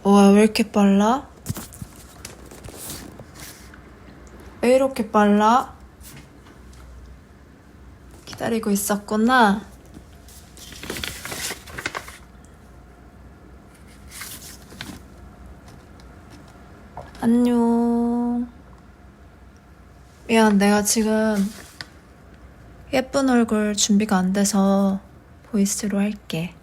와, 왜 이렇게 빨라? 왜 이렇게 빨라? 기다리고 있었구나. 안녕. 미안, 내가 지금 예쁜 얼굴 준비가 안 돼서 보이스로 할게.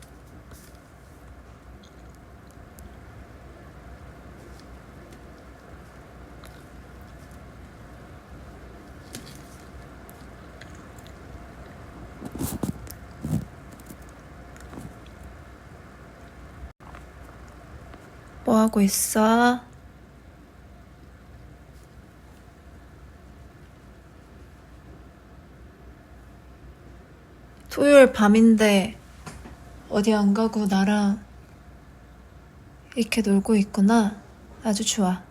뭐 하고 있어? 토요일 밤인데 어디 안 가고 나랑 이렇게 놀고 있구나. 아주 좋아.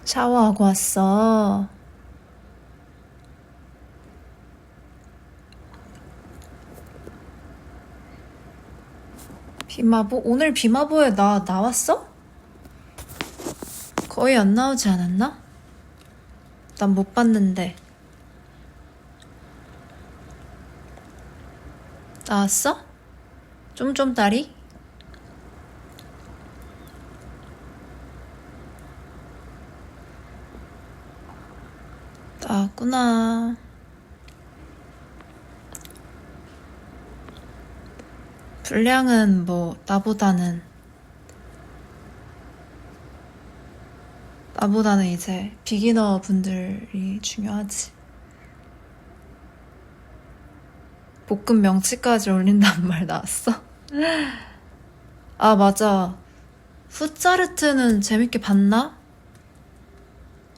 샤워하고 왔어. 비마보? 오늘 비마보에 나왔어? 거의 안 나오지 않았나? 난 못 봤는데. 나왔어? 쫌쫌다리? 나왔구나. 분량은 뭐 나보다는 이제 비기너 분들이 중요하지. 볶음 명치까지 올린단 말 나왔어? 아, 맞아. 푸짜르트는 재밌게 봤나?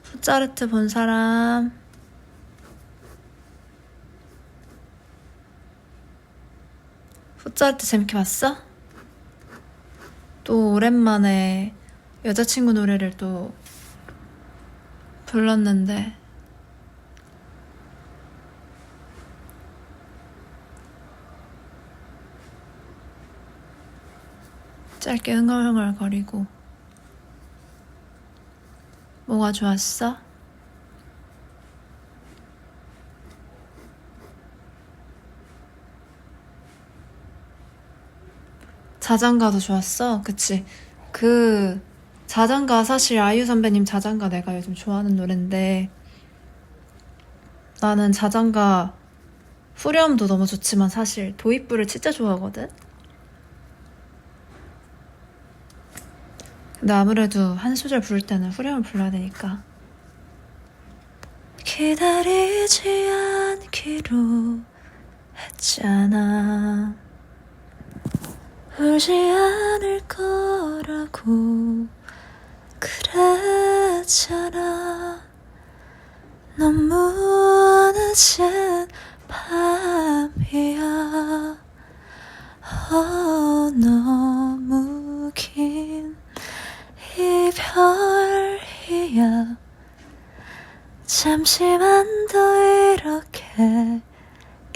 푸짜르트 본 사람? 푸짜르트 재밌게 봤어? 또 오랜만에 여자친구 노래를 또 불렀는데 짧게 흥얼흥얼거리고. 뭐가 좋았어? 자장가도 좋았어? 그치? 그 자장가, 사실 아이유 선배님 자장가 내가 요즘 좋아하는 노랜데, 나는 자장가 후렴도 너무 좋지만 사실 도입부를 진짜 좋아하거든? 근데 아무래도 한 소절 부를 때는 후렴을 불러야 되니까. 기다리지 않기로 했잖아. 울지 않을 거라고 그랬잖아. 너무 늦은 밤이야. 너무 긴 이별이야. 잠시만 더 이렇게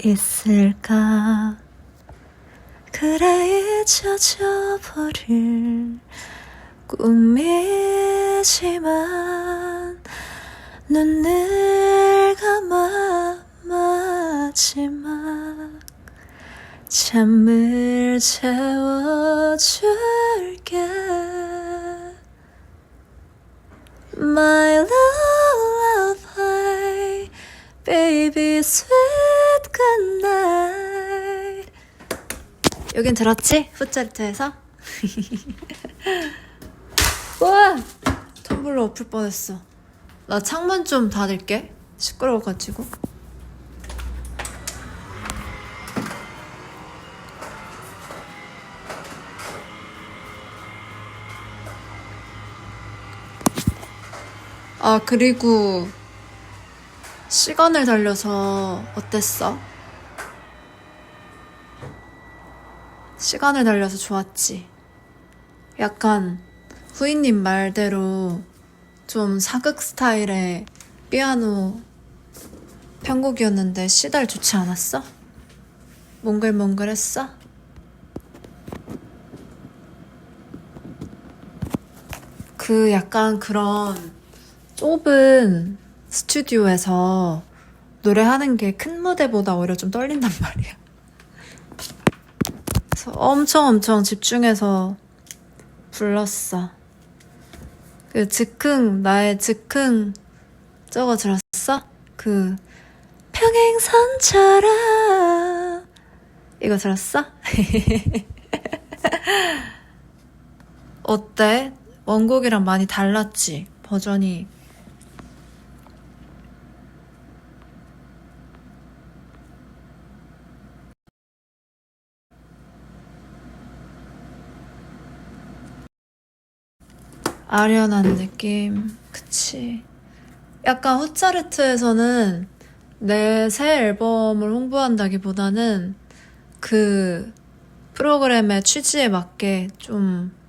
있을까. 그래, 잊혀져 버릴 꿈이지만 눈을 감아 마지막 잠을 채워줄게. My lullaby, baby sweet good night. 여긴 들었지? 풋짜리트에서? 우와! 텀블러 엎을 뻔했어. 나 창문 좀 닫을게. 시끄러워가지고. 아, 그리고 시간을 달려서 어땠어? 시간을 달려서 좋았지. 약간 후이님 말대로 좀 사극 스타일의 피아노 편곡이었는데 시달 좋지 않았어? 몽글몽글했어? 그 약간 그런 좁은 스튜디오에서 노래하는 게 큰 무대보다 오히려 좀 떨린단 말이야. 그래서 엄청 집중해서 불렀어. 그 즉흥, 나의 즉흥 저거 들었어? 그 평행선처럼 이거 들었어? 어때? 원곡이랑 많이 달랐지? 버전이. 아련한 느낌. 그치. 약간 후짜르트에서는 내 새 앨범을 홍보한다기보다는 그 프로그램의 취지에 맞게 좀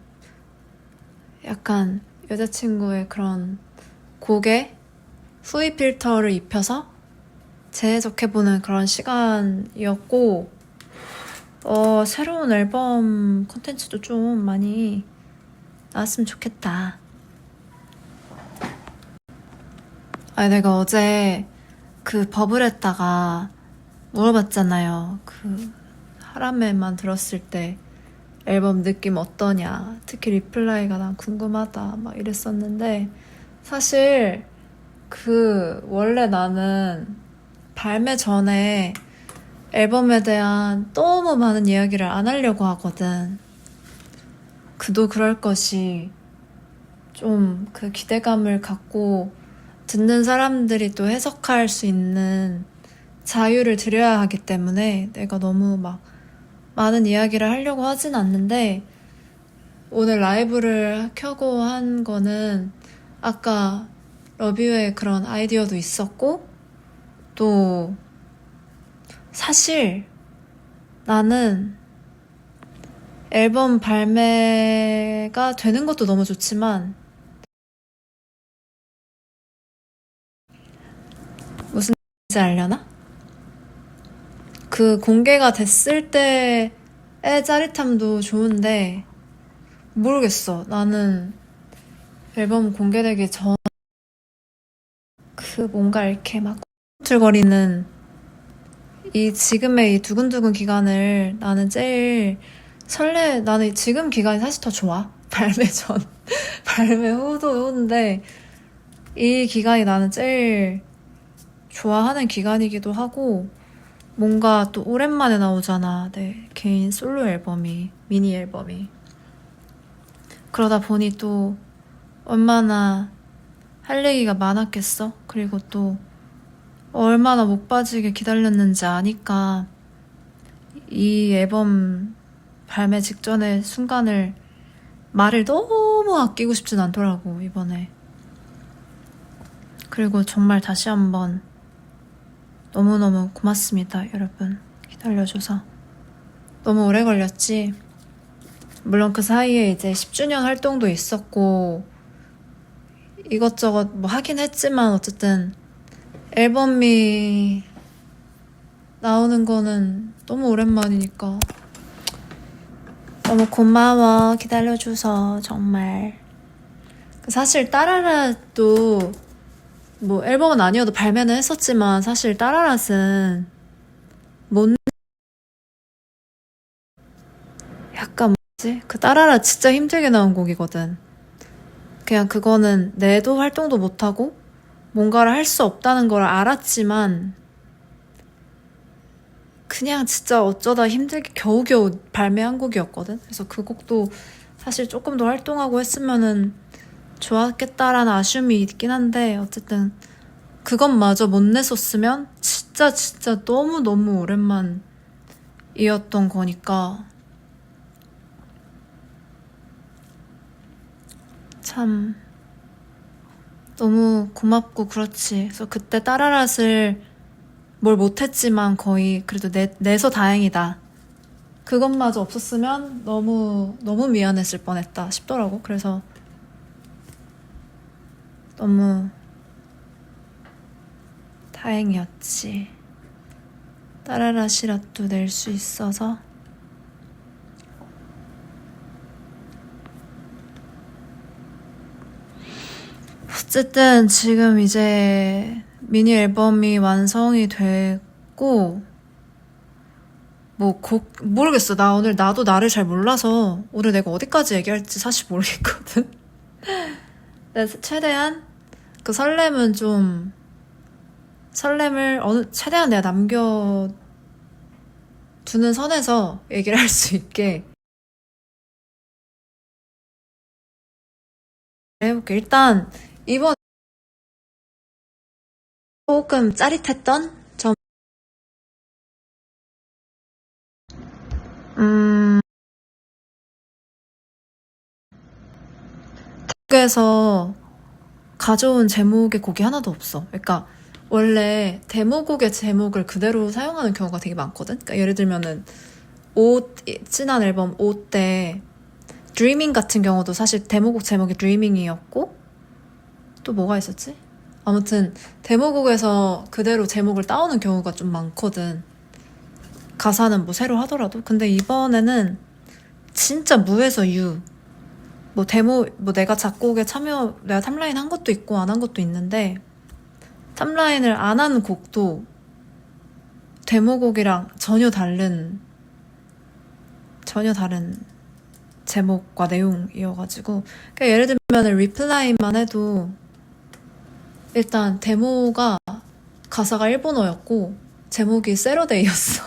약간 여자친구의 그런 곡에 후위 필터를 입혀서 재해석해보는 그런 시간이었고, 새로운 앨범 콘텐츠도 좀 많이 나왔으면 좋겠다. 아니, 내가 어제 그 버블에다가 물어봤잖아요. 그 하람에만 들었을 때 앨범 느낌 어떠냐. 특히 리플라이가 난 궁금하다. 막 이랬었는데, 사실 원래 나는 발매 전에 앨범에 대한 너무 많은 이야기를 안 하려고 하거든. 그도 그럴 것이 좀 그 기대감을 갖고 듣는 사람들이 또 해석할 수 있는 자유를 드려야 하기 때문에 내가 너무 막 많은 이야기를 하려고 하진 않는데, 오늘 라이브를 켜고 한 거는 아까 러뷰의 그런 아이디어도 있었고, 또 사실 나는 앨범 발매가 되는 것도 너무 좋지만, 무슨 말인지 알려나? 그 공개가 됐을 때의 짜릿함도 좋은데, 모르겠어. 나는 앨범 공개되기 전 그 뭔가 이렇게 막 꿈틀거리는 이 지금의 이 두근두근 기간을 나는 제일 나는 지금 기간이 사실 더 좋아. 발매 전, 발매 후인데 이 기간이 나는 제일 좋아하는 기간이기도 하고, 뭔가 또 오랜만에 나오잖아. 내 개인 솔로 앨범이, 미니 앨범이. 그러다 보니 또 얼마나 할 얘기가 많았겠어? 그리고 또 얼마나 목 빠지게 기다렸는지 아니까 이 앨범 발매 직전의 순간을 말을 너무 아끼고 싶진 않더라고, 이번에. 그리고 정말 다시 한번 너무너무 고맙습니다, 여러분. 기다려줘서. 너무 오래 걸렸지? 물론 그 사이에 이제 10주년 활동도 있었고 이것저것 뭐 하긴 했지만, 어쨌든 앨범이 나오는 거는 너무 오랜만이니까 너무 고마워. 기다려줘서 정말. 사실 따라라도 뭐 앨범은 아니어도 발매는 했었지만, 사실 따라라는 뭔 약간 뭐지? 그 따라라 진짜 힘들게 나온 곡이거든. 그냥 그거는 내도 활동도 못하고 뭔가를 할 수 없다는 걸 알았지만 그냥 진짜 어쩌다 힘들게 겨우겨우 발매한 곡이었거든. 그래서 그 곡도 사실 조금 더 활동하고 했으면은 좋았겠다라는 아쉬움이 있긴 한데, 어쨌든 그것마저 못 냈었으면 진짜 너무 오랜만이었던 거니까 참 너무 고맙고 그렇지. 그래서 그때 따라랏을 뭘 못했지만 거의 그래도 내서 다행이다. 그것마저 없었으면 너무 미안했을 뻔했다 싶더라고. 그래서 너무 다행이었지. 따라라시라도 낼 수 있어서. 어쨌든 지금 이제 미니 앨범이 완성이 됐고, 모르겠어. 나 오늘 나도 나를 잘 몰라서 오늘 내가 어디까지 얘기할지 사실 모르겠거든. 그래서 최대한 그 설렘을 최대한 내가 남겨두는 선에서 얘기를 할 수 있게 해볼게. 일단 이번 조금 짜릿했던 점, 곡에서 가져온 제목의 곡이 하나도 없어. 그러니까 원래 데모곡의 제목을 그대로 사용하는 경우가 되게 많거든. 그러니까 예를 들면은 지난 앨범 옷 때 Dreaming 같은 경우도 사실 데모곡 제목이 Dreaming이었고, 또 뭐가 있었지? 아무튼 데모곡에서 그대로 제목을 따오는 경우가 좀 많거든. 가사는 뭐 새로 하더라도. 근데 이번에는 진짜 무에서 유. 내가 작곡에 내가 탑라인 한 것도 있고 안 한 것도 있는데, 탑라인을 안 한 곡도 데모곡이랑 전혀 다른 제목과 내용이어가지고, 그러니까 예를 들면 리플라이만 해도 일단 데모가 가사가 일본어였고 제목이 세러데이였어.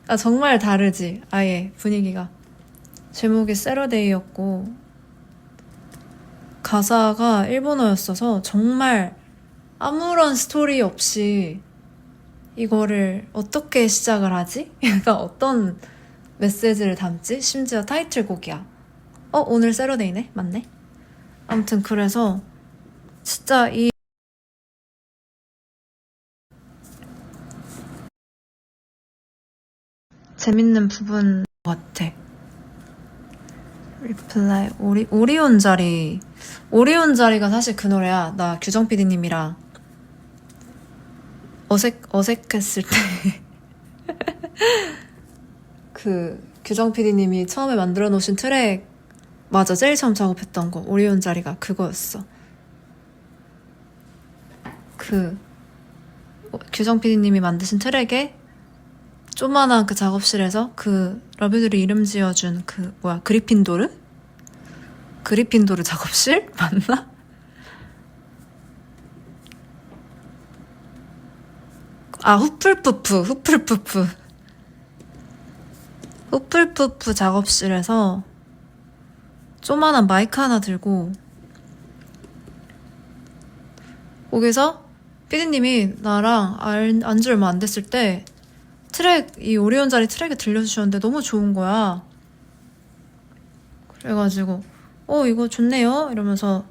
그러니까 정말 다르지. 아예 분위기가. 제목이 세러데이였고 가사가 일본어였어서 정말 아무런 스토리 없이 이거를 어떻게 시작을 하지? 약간 어떤 메시지를 담지? 심지어 타이틀곡이야. 오늘 세러데이네? 맞네? 아무튼 그래서 진짜 이 재밌는 부분 같아. 리플라이 오리온 자리가 사실 그 노래야. 나 규정 PD님이랑 어색했을 때 그 규정 PD님이 처음에 만들어 놓으신 트랙, 맞아, 제일 처음 작업했던 거 오리온 자리가 그거였어. 그 규정 PD님이 만드신 트랙에 조만한 그 작업실에서 그 러뷰들이 이름 지어준 그리핀도르 작업실? 맞나? 후플푸프 작업실에서 조만한 마이크 하나 들고 거기서 피디님이 나랑 안지 얼마 안 됐을 때 이 오리온 자리 트랙을 들려주셨는데 너무 좋은 거야. 그래가지고 이거 좋네요 이러면서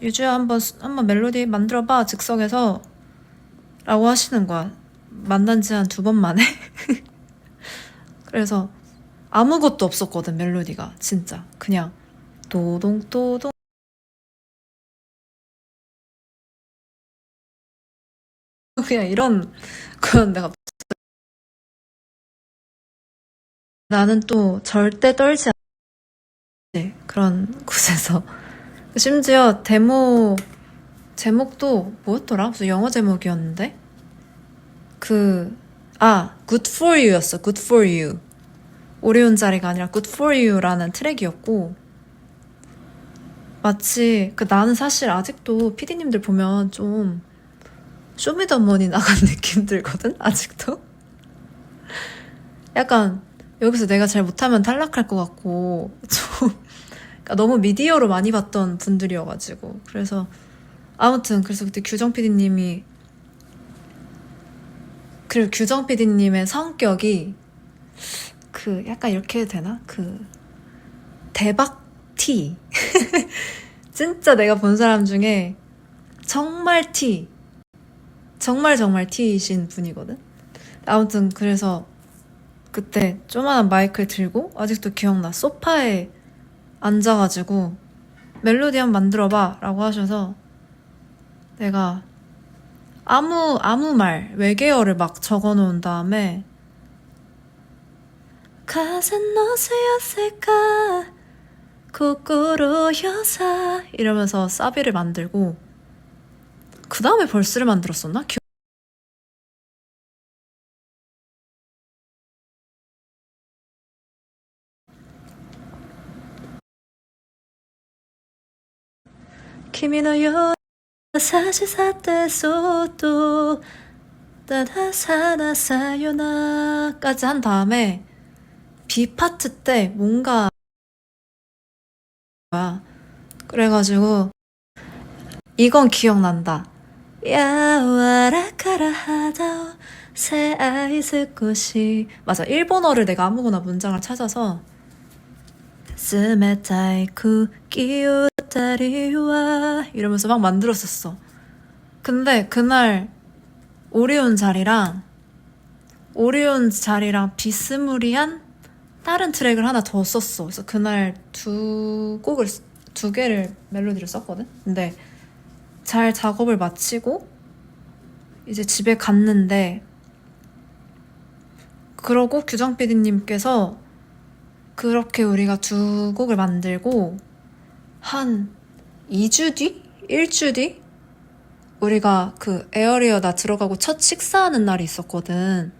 유주야 한번 멜로디 만들어봐 즉석에서 라고 하시는 거야. 만난 지 한 2번 만에. 그래서 아무것도 없었거든. 멜로디가 진짜 그냥 또동또동 그냥 이런. 그런데 갑자기 나는 또 절대 떨지 않지 그런 곳에서. 심지어 제목도 뭐였더라? 무슨 영어 제목이었는데 Good for you였어. Good for you. 오리온 자리가 아니라 Good for you라는 트랙이었고, 마치 나는 사실 아직도 피디님들 보면 좀 쇼미더머니 나간 느낌 들거든. 아직도 약간 여기서 내가 잘 못하면 탈락할 것 같고 좀 그러니까 너무 미디어로 많이 봤던 분들이어가지고. 그래서 그때 규정 PD님이, 그리고 규정 PD님의 성격이 약간 이렇게 해도 되나? 대박 T. 진짜 내가 본 사람 중에 정말 정말 T이신 분이거든. 아무튼 그래서 그때 조그만한 마이크를 들고, 아직도 기억나, 소파에 앉아가지고 멜로디 한번 만들어봐 라고 하셔서 내가 아무 말 외계어를 막 적어놓은 다음에 가사는 어디였을까 코코로 여사 이러면서 사비를 만들고 그 다음에 벌스를 만들었었나? 키미노요 사시사테 소도 따다사나 사요나까지 한 다음에 B 파트 때 뭔가 그래가지고 이건 기억난다. 야와라카라 하다오 새 아이스 꽃이 맞아. 일본어를 내가 아무거나 문장을 찾아서 스메타이 쿠키우타리와 이러면서 막 만들었었어. 근데 그날 오리온 자리랑 비스무리한 다른 트랙을 하나 더 썼어. 그래서 그날 두 개를 멜로디를 썼거든. 근데 잘 작업을 마치고 이제 집에 갔는데 그러고 규정 PD님께서 그렇게 우리가 두 곡을 만들고 한 2주 뒤? 1주 뒤? 우리가 그 에어리어 나 들어가고 첫 식사하는 날이 있었거든.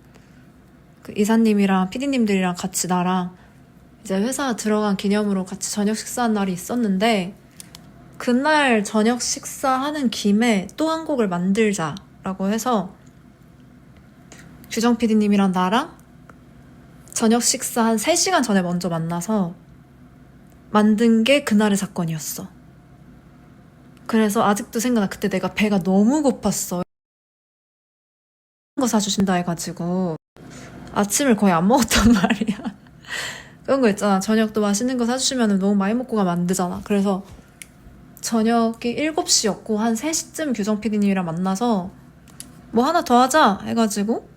그 이사님이랑 PD님들이랑 같이 나랑 이제 회사 들어간 기념으로 같이 저녁 식사한 날이 있었는데 그날 저녁 식사하는 김에 또 한 곡을 만들자라고 해서 규정 PD님이랑 나랑 저녁 식사 한 3시간 전에 먼저 만나서 만든 게 그날의 사건이었어. 그래서 아직도 생각나. 그때 내가 배가 너무 고팠어. 거 사주신다 해가지고 아침을 거의 안 먹었단 말이야. 그런 거 있잖아. 저녁도 맛있는 거 사주시면 너무 많이 먹고 가면 안 되잖아. 그래서 저녁이 7시였고 한 3시쯤 규정 PD님이랑 만나서 뭐 하나 더 하자 해가지고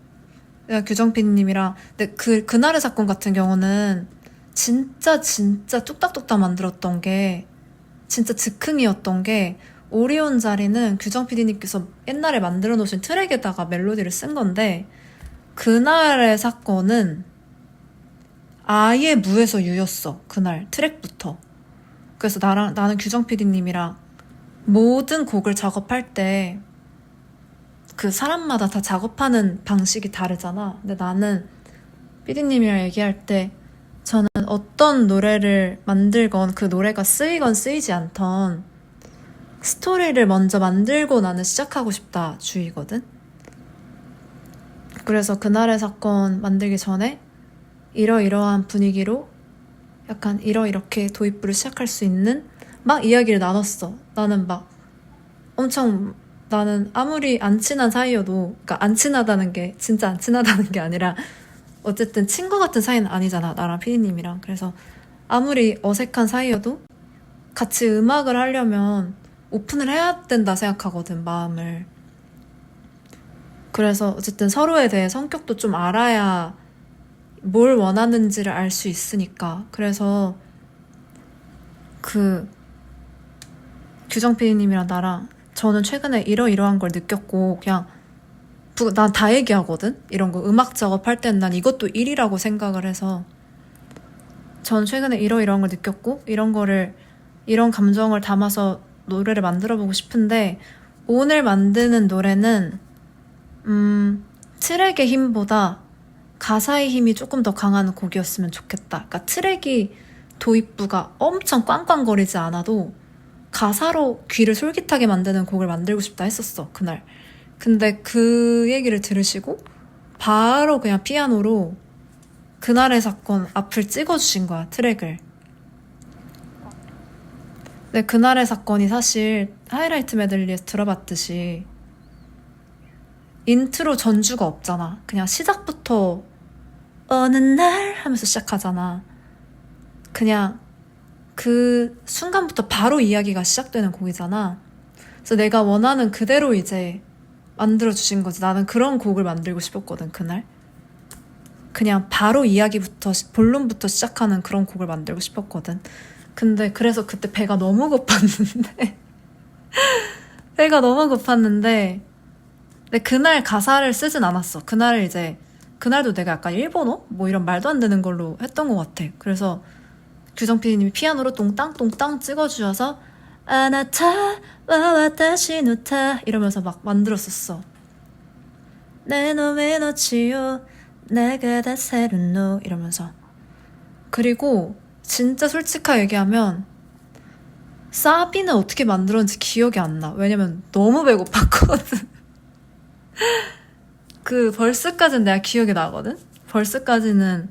내가 규정 PD님이랑 근데 그날의 사건 같은 경우는 진짜 뚝딱뚝딱 만들었던 게 진짜 즉흥이었던 게 오리온 자리는 규정 PD님께서 옛날에 만들어 놓으신 트랙에다가 멜로디를 쓴 건데 그날의 사건은 아예 무에서 유였어. 그날 트랙부터. 그래서 나는 규정 PD님이랑 모든 곡을 작업할 때 그 사람마다 다 작업하는 방식이 다르잖아. 근데 나는 PD님이랑 얘기할 때 저는 어떤 노래를 만들건 그 노래가 쓰이건 쓰이지 않던 스토리를 먼저 만들고 나는 시작하고 싶다 주의거든. 그래서 그날의 사건 만들기 전에 이러이러한 분위기로 약간 이렇게 도입부를 시작할 수 있는 막 이야기를 나눴어. 나는 막 엄청 나는 아무리 안 친한 사이여도 그러니까 안 친하다는 게 진짜 안 친하다는 게 아니라 어쨌든 친구 같은 사이는 아니잖아. 나랑 피디님이랑. 그래서 아무리 어색한 사이여도 같이 음악을 하려면 오픈을 해야 된다 생각하거든, 마음을. 그래서 어쨌든 서로에 대해 성격도 좀 알아야 뭘 원하는지를 알 수 있으니까. 그래서 그 규정 PD님이랑 나랑 저는 최근에 이러이러한 걸 느꼈고 그냥 난 다 얘기하거든. 이런 거 음악 작업할 때는 난 이것도 일이라고 생각을 해서 전 최근에 이러이러한 걸 느꼈고 이런 감정을 담아서 노래를 만들어보고 싶은데 오늘 만드는 노래는 트랙의 힘보다 가사의 힘이 조금 더 강한 곡이었으면 좋겠다. 그러니까 트랙이 도입부가 엄청 꽝꽝거리지 않아도 가사로 귀를 솔깃하게 만드는 곡을 만들고 싶다 했었어, 그날. 근데 그 얘기를 들으시고 바로 그냥 피아노로 그날의 사건 앞을 찍어주신 거야, 트랙을. 근데 그날의 사건이 사실 하이라이트 메들리에서 들어봤듯이 인트로 전주가 없잖아. 그냥 시작부터 어느 날 하면서 시작하잖아. 그냥 그 순간부터 바로 이야기가 시작되는 곡이잖아. 그래서 내가 원하는 그대로 이제 만들어주신 거지. 나는 그런 곡을 만들고 싶었거든, 그날. 그냥 바로 이야기부터, 본론부터 시작하는 그런 곡을 만들고 싶었거든. 근데 그래서 그때 배가 너무 고팠는데 근데 그날 가사를 쓰진 않았어. 그날도 내가 약간 일본어? 뭐 이런 말도 안 되는 걸로 했던 것 같아. 그래서 규정 PD님이 피아노로 똥땅똥땅 찍어주셔서 아나타 와와타시 누타 이러면서 막 만들었었어. 내 놈의 너치요 내가 다 세르노 이러면서. 그리고 진짜 솔직하게 얘기하면 사비는 어떻게 만들었는지 기억이 안 나. 왜냐면 너무 배고팠거든. 그 벌스까지는 내가 기억이 나거든. 벌스까지는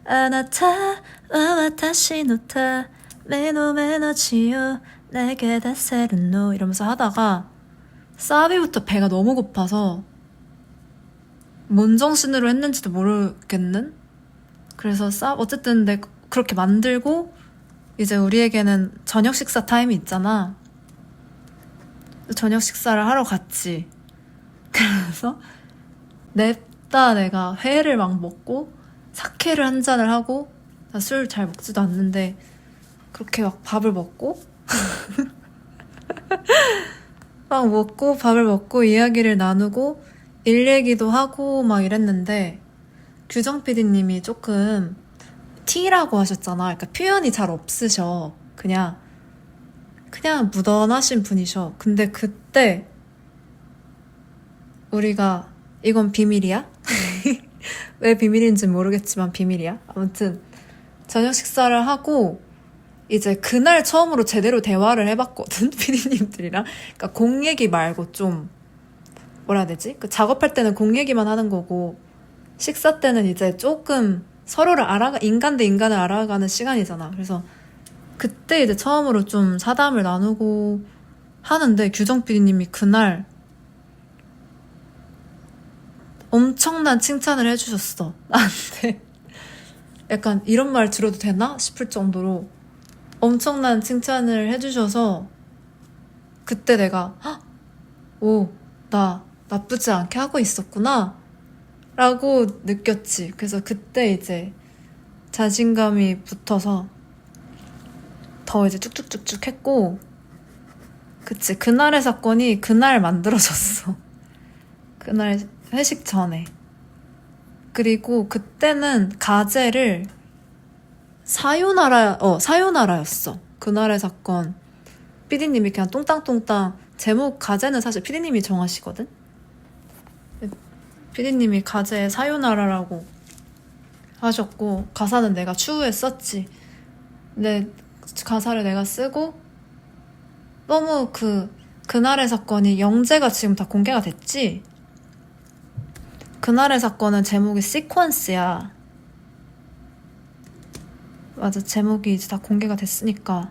아나타 와와타시 노타 메노 너치요 내게 다 세르노 이러면서 하다가 사비부터 배가 너무 고파서 뭔 정신으로 했는지도 모르겠는? 그래서 어쨌든 그렇게 만들고 이제 우리에게는 저녁 식사 타임이 있잖아. 저녁 식사를 하러 갔지. 그래서 냅다 내가 회를 막 먹고 사케를 한 잔을 하고 나 술 잘 먹지도 않는데 그렇게 막 밥을 먹고 막 먹고 밥을 먹고 이야기를 나누고 일 얘기도 하고 막 이랬는데 규정 PD님이 조금 T라고 하셨잖아. 그러니까 표현이 잘 없으셔. 그냥 무던하신 분이셔. 근데 그때 우리가 이건 비밀이야? 왜 비밀인지 모르겠지만 비밀이야. 아무튼 저녁 식사를 하고 이제 그날 처음으로 제대로 대화를 해봤거든. PD님들이랑. 그러니까 공 얘기 말고 좀 뭐라 해야 되지? 그 작업할 때는 공 얘기만 하는 거고 식사 때는 이제 조금 서로를 인간 대 인간을 알아가는 시간이잖아. 그래서 그때 이제 처음으로 좀 사담을 나누고 하는데 규정 PD님이 그날 엄청난 칭찬을 해주셨어. 나한테. 약간 이런 말 들어도 되나 싶을 정도로 엄청난 칭찬을 해주셔서 그때 내가 오, 나 나쁘지 않게 하고 있었구나 라고 느꼈지. 그래서 그때 이제 자신감이 붙어서 더 이제 쭉쭉쭉쭉 했고 그치. 그날의 사건이 그날 만들어졌어. 그날 회식 전에. 그리고 그때는 가제를 사요나라였어. 그날의 사건. PD님이 그냥 똥땅똥땅 제목 가제는 사실 PD님이 정하시거든. PD님이 가제에 사요나라라고 하셨고 가사는 내가 추후에 썼지. 근데 가사를 내가 쓰고 너무 그날의 사건이 영재가 지금 다 공개가 됐지? 그날의 사건은 제목이 시퀀스야. 맞아, 제목이 이제 다 공개가 됐으니까.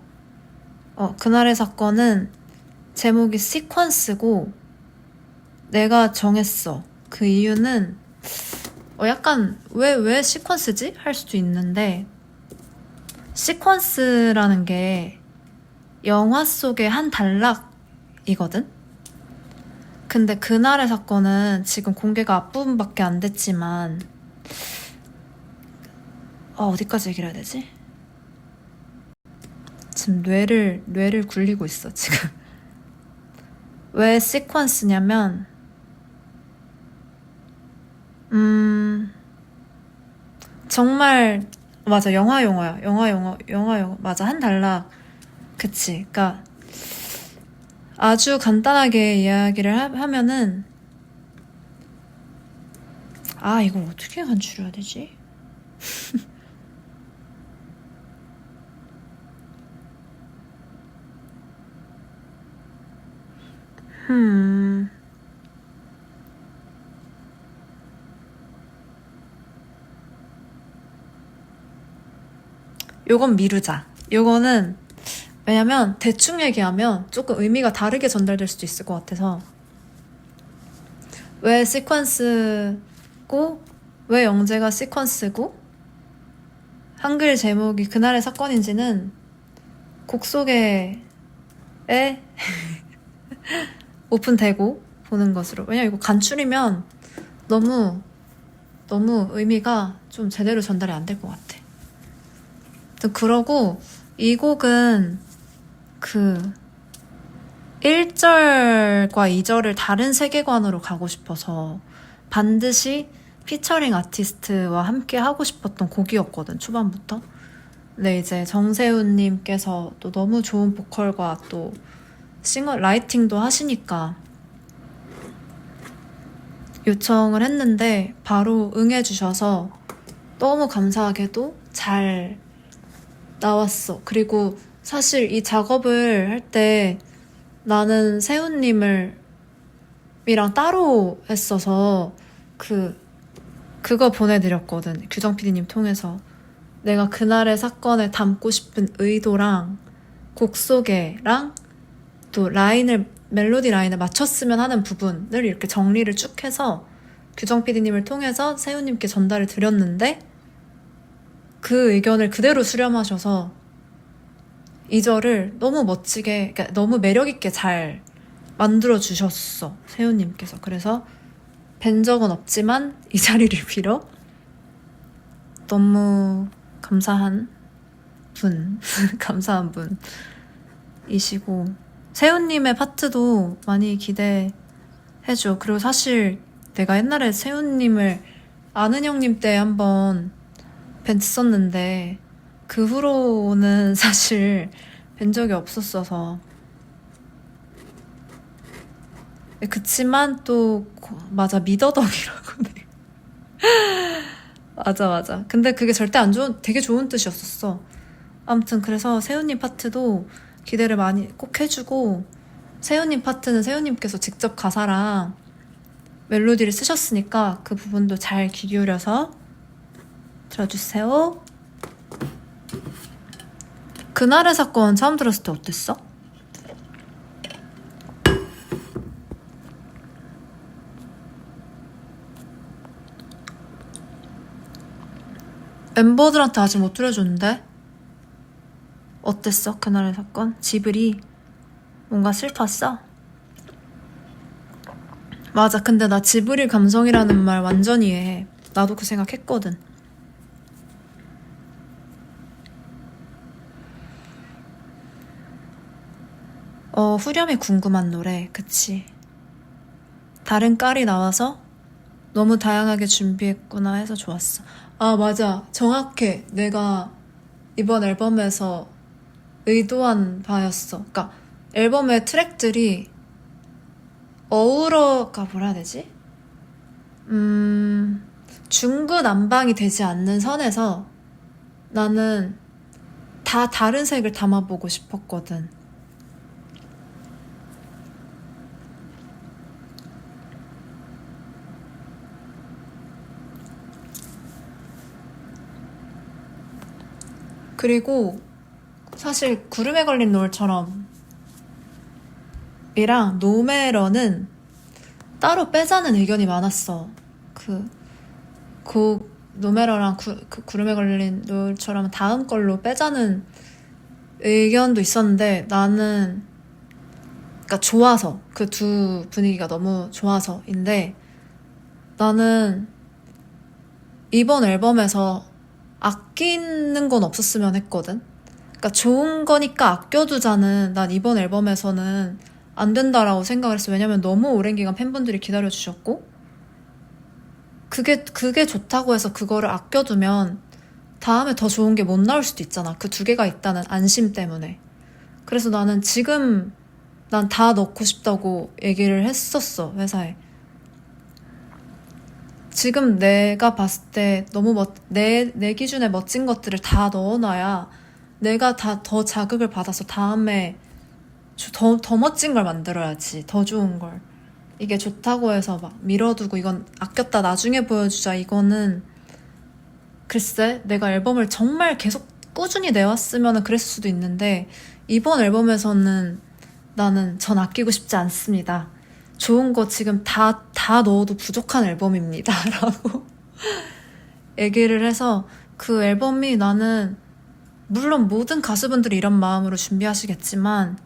그날의 사건은 제목이 시퀀스고 내가 정했어. 그 이유는 약간 왜 시퀀스지? 할 수도 있는데 시퀀스라는 게 영화 속의 한 단락이거든? 근데 그날의 사건은 지금 공개가 앞부분밖에 안 됐지만 어디까지 얘기를 해야 되지? 지금 뇌를 굴리고 있어 지금. 왜 시퀀스냐면 정말 맞아, 영화야. 맞아, 한 단락. 그치. 그러니까 아주 간단하게 이야기를 하면은 이걸 어떻게 간추려야 되지? 요건 미루자. 요거는 왜냐면 대충 얘기하면 조금 의미가 다르게 전달될 수도 있을 것 같아서. 왜 시퀀스고 왜 영재가 시퀀스고 한글 제목이 그날의 사건인지는 곡 소개에 오픈되고 보는 것으로. 왜냐면 이거 간추리면 너무 의미가 좀 제대로 전달이 안 될 것 같아. 그러고 이 곡은 1절과 2절을 다른 세계관으로 가고 싶어서 반드시 피처링 아티스트와 함께 하고 싶었던 곡이었거든, 초반부터. 네, 이제 정세훈님께서 또 너무 좋은 보컬과 또 싱어라이팅도 하시니까 요청을 했는데 바로 응해주셔서 너무 감사하게도 잘 나왔어. 그리고 사실 이 작업을 할 때 나는 세훈님을 이랑 따로 했어서 그거 보내드렸거든. 규정 PD님 통해서. 내가 그날의 사건에 담고 싶은 의도랑 곡 소개랑 또 멜로디 라인을 맞췄으면 하는 부분을 이렇게 정리를 쭉 해서 규정 PD님을 통해서 세훈님께 전달을 드렸는데 그 의견을 그대로 수렴하셔서 2절을 너무 멋지게, 그러니까 너무 매력있게 잘 만들어 주셨어, 세훈님께서. 그래서 뵌 적은 없지만 이 자리를 빌어 너무 감사한 분, 감사한 분이시고, 세훈님의 파트도 많이 기대해줘. 그리고 사실 내가 옛날에 세훈님을 아는 형님 때 한번 뵀었는데 그 후로는 사실 뵌 적이 없었어서. 그치만 또 맞아, 미더덕이라고. 네. 맞아. 근데 그게 절대 안 좋은, 되게 좋은 뜻이었었어. 아무튼 그래서 세훈님 파트도 기대를 많이 꼭 해주고, 세훈님 파트는 세훈님께서 직접 가사랑 멜로디를 쓰셨으니까 그 부분도 잘 귀 기울여서 들어주세요. 그날의 사건 처음 들었을 때 어땠어? 멤버들한테 아직 못 들려줬는데? 어땠어? 그날의 사건? 지브리 뭔가 슬펐어? 맞아. 근데 나 지브리 감성이라는 말 완전히 이해해. 나도 그 생각했거든. 후렴이 궁금한 노래. 그치. 다른 깔이 나와서 너무 다양하게 준비했구나 해서 좋았어. 아, 맞아. 정확해. 내가 이번 앨범에서 의도한 바였어. 그러니까 앨범의 트랙들이 어우러가 뭐라 해야 되지? 중구난방이 되지 않는 선에서 나는 다 다른 색을 담아보고 싶었거든. 그리고 사실 구름에 걸린 노을처럼 이랑 노메러는 따로 빼자는 의견이 많았어. 곡 노메러랑 구름에 걸린 노을처럼 다음 걸로 빼자는 의견도 있었는데 나는 그러니까 좋아서 그 두 분위기가 너무 좋아서인데 나는 이번 앨범에서 아끼는 건 없었으면 했거든. 그러니까 좋은 거니까 아껴두자는 난 이번 앨범에서는 안 된다라고 생각을 했어. 왜냐면 너무 오랜 기간 팬분들이 기다려주셨고 그게 좋다고 해서 그거를 아껴두면 다음에 더 좋은 게 못 나올 수도 있잖아. 그 두 개가 있다는 안심 때문에. 그래서 나는 지금 난 다 넣고 싶다고 얘기를 했었어, 회사에. 지금 내가 봤을 때 너무 내 기준에 멋진 것들을 다 넣어놔야 내가 다 더 자극을 받아서 다음에 더 멋진 걸 만들어야지. 더 좋은 걸. 이게 좋다고 해서 막 밀어두고 이건 아꼈다 나중에 보여주자 이거는 글쎄 내가 앨범을 정말 계속 꾸준히 내왔으면 그랬을 수도 있는데 이번 앨범에서는 나는 전 아끼고 싶지 않습니다. 좋은 거 지금 다 넣어도 부족한 앨범입니다. 라고 얘기를 해서 그 앨범이 나는 물론 모든 가수분들이 이런 마음으로 준비하시겠지만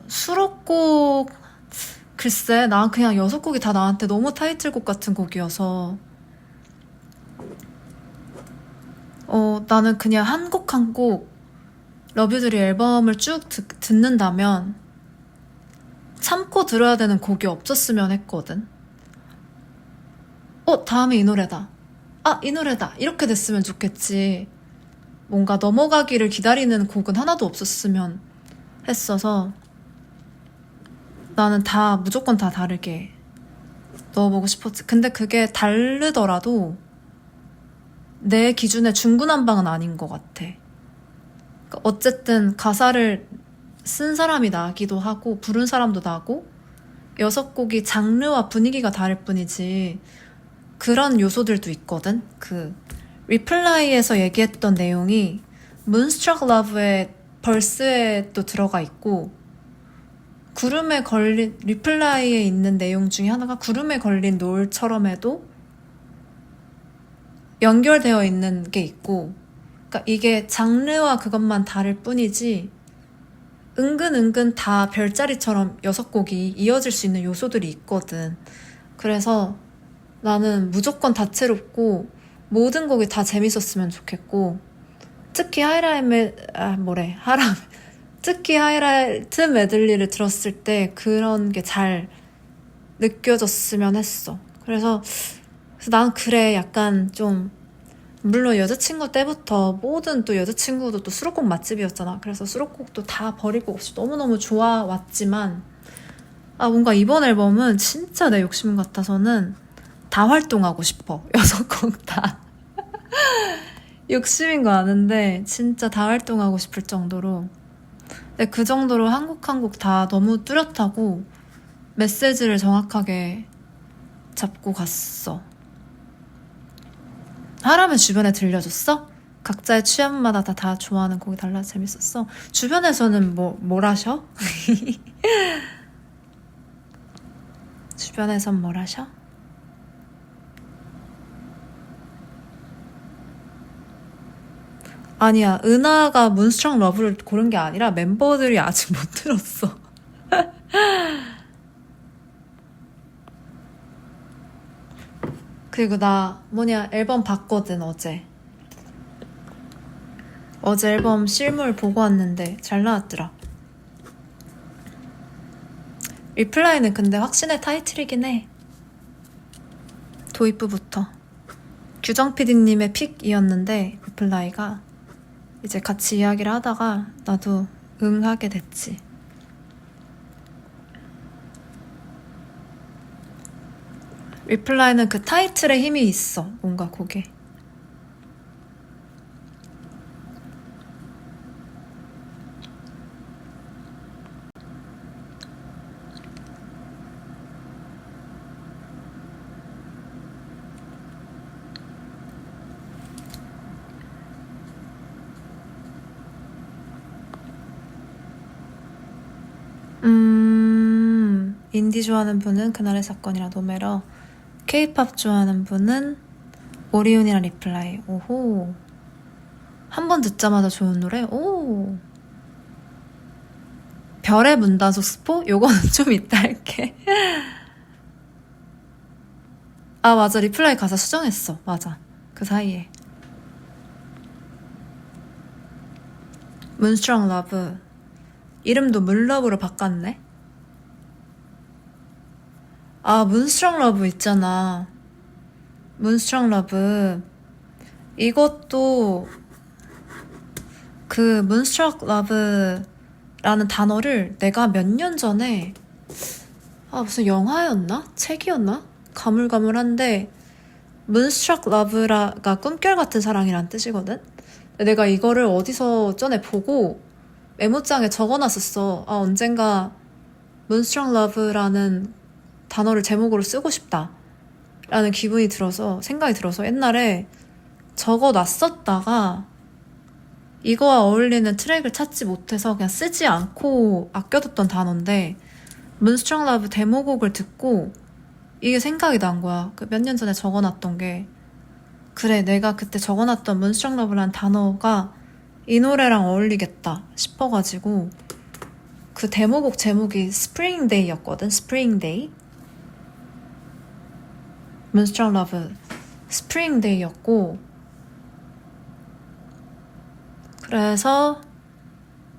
수록곡 글쎄 난 그냥 6곡이 다 나한테 너무 타이틀곡 같은 곡이어서 나는 그냥 한 곡 한 곡 러뷰들이 앨범을 쭉 듣는다면 참고 들어야 되는 곡이 없었으면 했거든. 다음에 이 노래다. 이 노래다. 이렇게 됐으면 좋겠지. 뭔가 넘어가기를 기다리는 곡은 하나도 없었으면 했어서 나는 다 무조건 다 다르게 넣어보고 싶었지. 근데 그게 다르더라도 내 기준에 중구난방은 아닌 것 같아. 그러니까 어쨌든 가사를 쓴 사람이 나기도 하고 부른 사람도 나고 6곡이 장르와 분위기가 다를 뿐이지 그런 요소들도 있거든. 그 리플라이에서 얘기했던 내용이 Moonstruck Love의 벌스에 또 들어가 있고 구름에 걸린 리플라이에 있는 내용 중에 하나가 구름에 걸린 노을처럼에도 연결되어 있는 게 있고 그러니까 이게 장르와 그것만 다를 뿐이지 은근 다 별자리처럼 6곡이 이어질 수 있는 요소들이 있거든. 그래서 나는 무조건 다채롭고 모든 곡이 다 재밌었으면 좋겠고 특히 특히 하이라이트 메들리를 들었을 때 그런 게 잘 느껴졌으면 했어. 그래서 난 그래 약간 좀 물론 여자친구 때부터 모든 또 여자친구도 또 수록곡 맛집이었잖아. 그래서 수록곡도 다 버릴 거 없이 너무너무 좋아왔지만 뭔가 이번 앨범은 진짜 내 욕심 같아서는 다 활동하고 싶어. 6곡 다. 욕심인 거 아는데 진짜 다 활동하고 싶을 정도로 근데 그 정도로 한 곡 한 곡 다 너무 뚜렷하고 메시지를 정확하게 잡고 갔어. 하라면 주변에 들려줬어? 각자의 취향마다 다 좋아하는 곡이 달라 재밌었어? 주변에서는 뭘 하셔? 주변에선 뭘 하셔? 아니야, 은하가 문스트랑 러브를 고른 게 아니라 멤버들이 아직 못 들었어. 그리고 나 앨범 봤거든 어제 앨범 실물 보고 왔는데 잘 나왔더라. 리플라이는 근데 확신의 타이틀이긴 해. 도입부부터 규정 PD님의 픽이었는데 리플라이가 이제 같이 이야기를 하다가 나도 응하게 됐지. 리플라이는 그 타이틀에 힘이 있어. 뭔가 곡에. 인디 좋아하는 분은 그날의 사건이랑 노매러, K-팝 좋아하는 분은 오리온이랑 리플라이. 오호. 한 번 듣자마자 좋은 노래? 오. 별의 문단속 스포? 요거는 좀 이따 할게. 맞아. 리플라이 가사 수정했어. 맞아. 그 사이에. 문스트롱 러브. 이름도 문러브로 바꿨네. 문스트롱 러브 있잖아. 문스트롱 러브. 이것도 그 문스트롱 러브라는 단어를 내가 몇 년 전에 무슨 영화였나? 책이었나? 가물가물한데 문스트롱 러브가 꿈결 같은 사랑이란 뜻이거든? 내가 이거를 어디서 전에 보고 메모장에 적어놨었어. 언젠가 문스트롱 러브라는 단어를 제목으로 쓰고 싶다 라는 생각이 들어서 옛날에 적어놨었다가 이거와 어울리는 트랙을 찾지 못해서 그냥 쓰지 않고 아껴뒀던 단어인데 문스트롱 러브 데모곡을 듣고 이게 생각이 난 거야. 몇 년 전에 적어놨던 게 그래, 내가 그때 적어놨던 문스트롱 러브라는 단어가 이 노래랑 어울리겠다 싶어가지고 그 데모곡 제목이 스프링 데이였거든. 스프링 데이. 문스트롱 러브 스프링 데이였고 그래서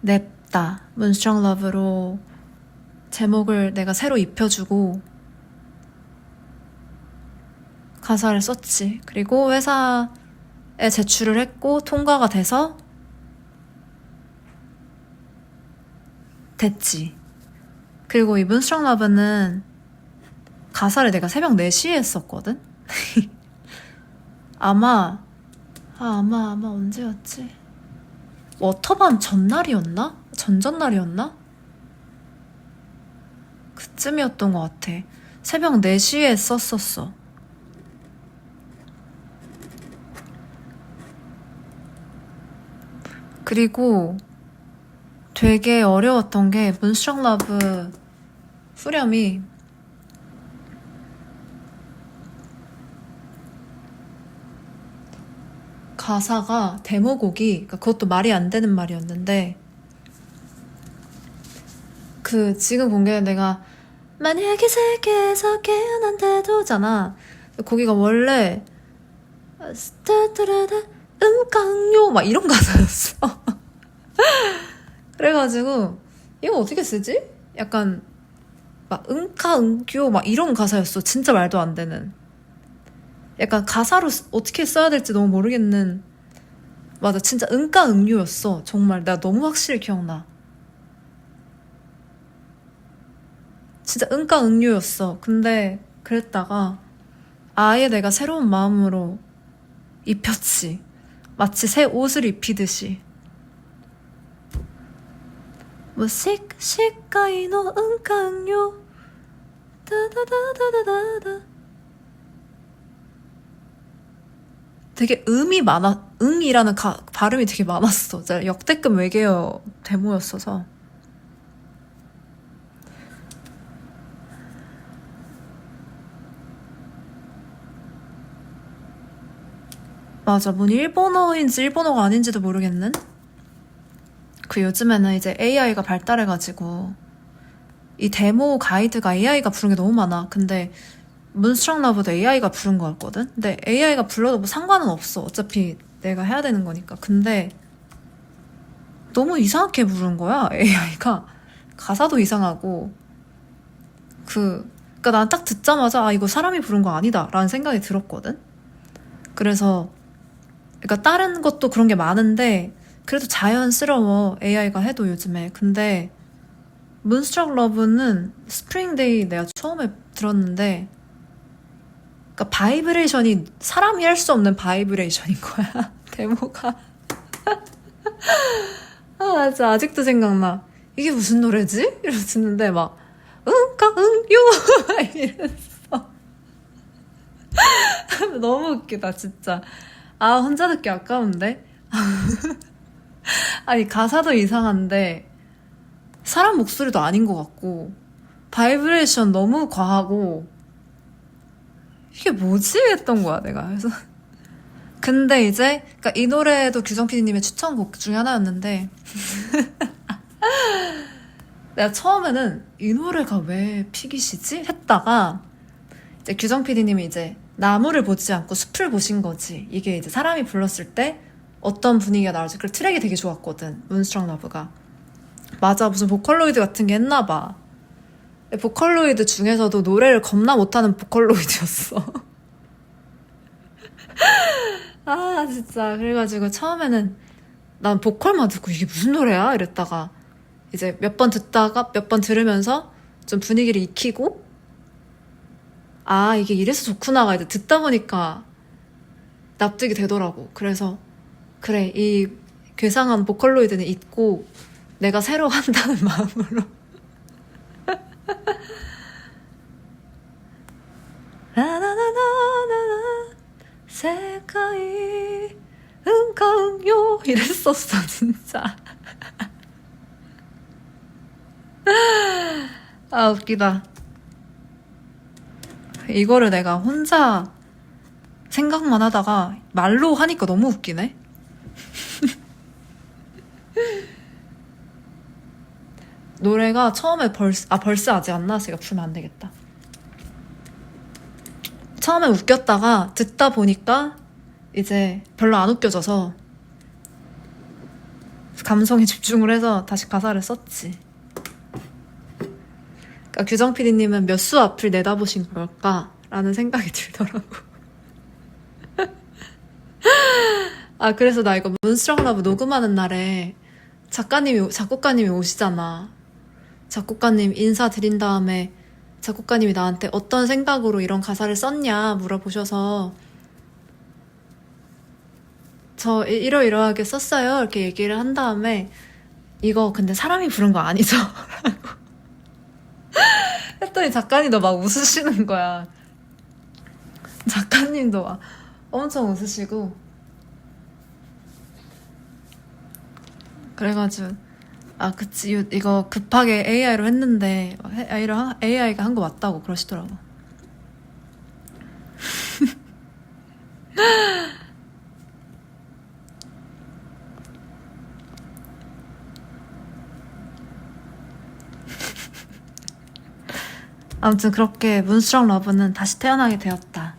냅다 문스트롱 러브로 제목을 내가 새로 입혀주고 가사를 썼지. 그리고 회사에 제출을 했고 통과가 돼서 됐지. 그리고 이 문스트롱 러브는 가사를 내가 새벽 4시에 했었거든? 아마 언제였지? 워터밤 전날이었나? 전전날이었나? 그쯤이었던 것 같아. 새벽 4시에 썼었어. 그리고 되게 어려웠던 게 문스트롱 러브 후렴이 가사가 데모곡이 그러니까 그것도 말이 안 되는 말이었는데 그 지금 공개된 내가 만약에 세계에서 깨어난데도잖아. 거기가 원래 스타트라다 강요 막 이런 가사였어. 그래가지고 이거 어떻게 쓰지? 약간 막 응교 막 이런 가사였어. 진짜 말도 안 되는. 약간 가사로 어떻게 써야 될지 너무 모르겠는. 맞아, 진짜 응유였어. 정말 내가 너무 확실히 기억나. 진짜 응유였어. 근데 그랬다가 아예 내가 새로운 마음으로 입혔지. 마치 새 옷을 입히듯이. 뭐 시가이노 응요 다다다다다다. 되게 응이라는 발음이 되게 많았어. 역대급 외계어 데모였어서. 맞아, 뭔 일본어인지 일본어가 아닌지도 모르겠는? 그 요즘에는 이제 AI가 발달해가지고 이 데모 가이드가 AI가 부른 게 너무 많아. 근데 문스트롱 러브도 AI가 부른 거였거든? 근데 AI가 불러도 뭐 상관은 없어. 어차피 내가 해야 되는 거니까. 근데 너무 이상하게 부른 거야, AI가. 가사도 이상하고. 그니까 난 딱 듣자마자 아, 이거 사람이 부른 거 아니다 라는 생각이 들었거든? 그래서 그러니까 다른 것도 그런 게 많은데 그래도 자연스러워, AI가 해도 요즘에. 근데 문스트롱 러브는 스프링데이 내가 처음에 들었는데 그러니까 바이브레이션이 사람이 할 수 없는 바이브레이션인 거야. 데모가. 아, 맞아. 아직도 생각나. 이게 무슨 노래지? 이러고 듣는데 막 응요 이랬어. 너무 웃기다 진짜. 아, 혼자 듣기 아까운데? 아니, 가사도 이상한데 사람 목소리도 아닌 것 같고 바이브레이션 너무 과하고 이게 뭐지? 했던 거야 내가. 그래서 근데 이제 그러니까 이 노래도 규정 PD님의 추천곡 중에 하나였는데 내가 처음에는 이 노래가 왜 픽이시지? 했다가 이제 규정 PD님이 이제 나무를 보지 않고 숲을 보신 거지. 이게 이제 사람이 불렀을 때 어떤 분위기가 나올지. 그 트랙이 되게 좋았거든, 문스트롱 러브가. 맞아, 무슨 보컬로이드 같은 게 했나 봐. 보컬로이드 중에서도 노래를 겁나 못하는 보컬로이드였어. 아, 진짜. 그래가지고 처음에는 난 보컬만 듣고 이게 무슨 노래야? 이랬다가 이제 몇 번 듣다가 몇 번 들으면서 좀 분위기를 익히고 아, 이게 이래서 좋구나가 이제 듣다 보니까 납득이 되더라고. 그래서 그래, 이 괴상한 보컬로이드는 잊고 내가 새로 한다는 마음으로 라라라라라 세카이 응가응요 이랬었어 진짜. 아, 웃기다. 이거를 내가 혼자 생각만 하다가 말로 하니까 너무 웃기네. 노래가 처음에 벌스 아직 안 나왔으니까 부르면 안 되겠다. 처음에 웃겼다가 듣다 보니까 이제 별로 안 웃겨져서 감성에 집중을 해서 다시 가사를 썼지. 그러니까 규정 PD님은 몇 수 앞을 내다보신 걸까라는 생각이 들더라고. 아, 그래서 나 이거 문스트롱 러브 녹음하는 날에 작곡가님이 오시잖아. 작곡가님 인사드린 다음에 작곡가님이 나한테 어떤 생각으로 이런 가사를 썼냐 물어보셔서 저 이러이러하게 썼어요 이렇게 얘기를 한 다음에 이거 근데 사람이 부른 거 아니죠? 라고 했더니 작가님도 막 웃으시는 거야. 작가님도 막 엄청 웃으시고 그래가지고 아 그치 이거 급하게 AI로 했는데 AI가 한 거 맞다고 그러시더라고. 아무튼 그렇게 문스트롱 러브는 다시 태어나게 되었다.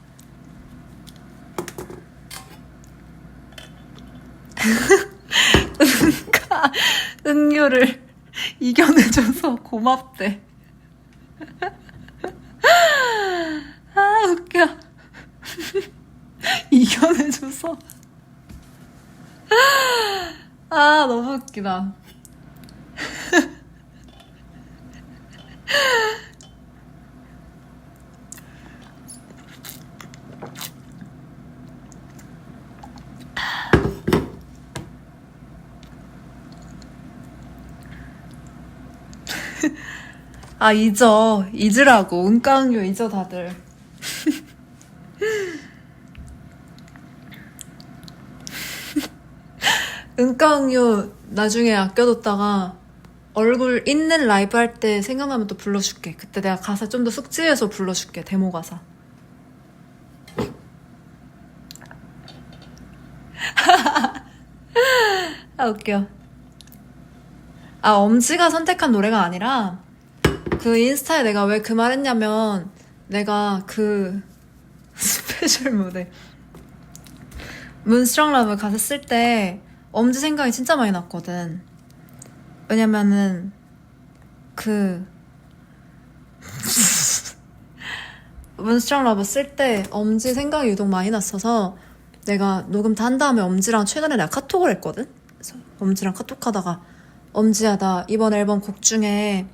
은교를 이겨내줘서 고맙대. 아 웃겨. 이겨내줘서 아 너무 웃기다. 아 잊으라고 은깡요 잊어 다들. 은깡요 나중에 아껴뒀다가 얼굴 있는 라이브 할 때 생각나면 또 불러줄게. 그때 내가 가사 좀 더 숙지해서 불러줄게. 데모 가사. 아 웃겨. 아 엄지가 선택한 노래가 아니라 그 인스타에 내가 왜 그 말 했냐면 내가 그 스페셜 무대 문스트롱 러브 가사 쓸 때 엄지 생각이 진짜 많이 났거든. 왜냐면은 그 문스트롱 러브 쓸 때 엄지 생각이 유독 많이 났어서 내가 녹음 다 한 다음에 엄지랑 최근에 내가 카톡을 했거든. 그래서 엄지랑 카톡하다가 엄지야 나 이번 앨범 곡 중에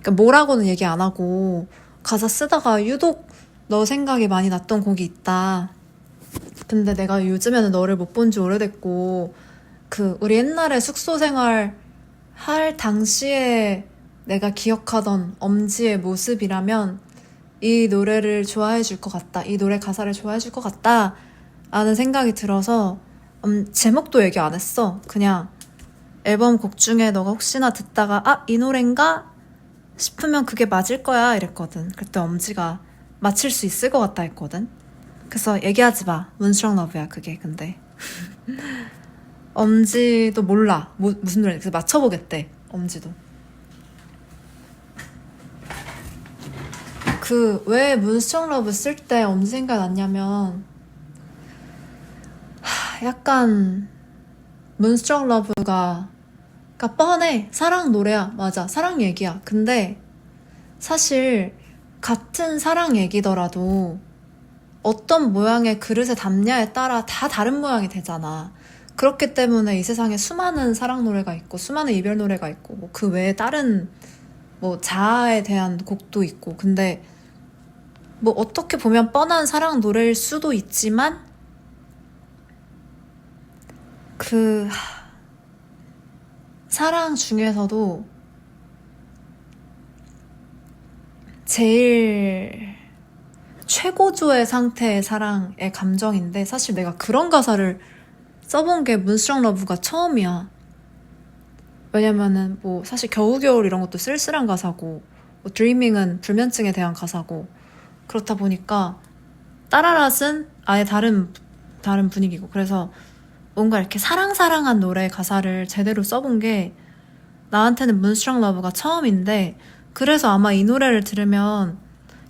그러니까 뭐라고는 얘기 안 하고 가사 쓰다가 유독 너 생각이 많이 났던 곡이 있다. 근데 내가 요즘에는 너를 못 본 지 오래됐고 그 우리 옛날에 숙소 생활 할 당시에 내가 기억하던 엄지의 모습이라면 이 노래를 좋아해 줄 것 같다. 이 노래 가사를 좋아해 줄 것 같다. 라는 생각이 들어서 제목도 얘기 안 했어. 그냥 앨범 곡 중에 너가 혹시나 듣다가 아, 이 노래인가? 싶으면 그게 맞을 거야 이랬거든. 그때 엄지가 맞힐 수 있을 것 같다 했거든. 그래서 얘기하지 마. 문스트롱 러브야 그게. 근데 엄지도 몰라 무슨 노래인지. 그래서 맞춰보겠대 엄지도. 그 왜 문스트롱 러브 쓸 때 엄지 생각이 났냐면 약간 문스트롱 러브가 그러니까 뻔해. 사랑 노래야. 맞아. 사랑 얘기야. 근데 사실 같은 사랑 얘기더라도 어떤 모양의 그릇에 담냐에 따라 다 다른 모양이 되잖아. 그렇기 때문에 이 세상에 수많은 사랑 노래가 있고 수많은 이별 노래가 있고 뭐 그 외에 다른 뭐 자아에 대한 곡도 있고. 근데 뭐 어떻게 보면 뻔한 사랑 노래일 수도 있지만 그 사랑 중에서도 제일 최고조의 상태의 사랑의 감정인데 사실 내가 그런 가사를 써본 게 문스트롱 러브가 처음이야. 왜냐면은 뭐 사실 겨우겨울 이런 것도 쓸쓸한 가사고 뭐 드리밍은 불면증에 대한 가사고 그렇다 보니까 따라랏은 아예 다른 분위기고 그래서 뭔가 이렇게 사랑사랑한 노래 가사를 제대로 써본 게 나한테는 문스트롱 러브가 처음인데 그래서 아마 이 노래를 들으면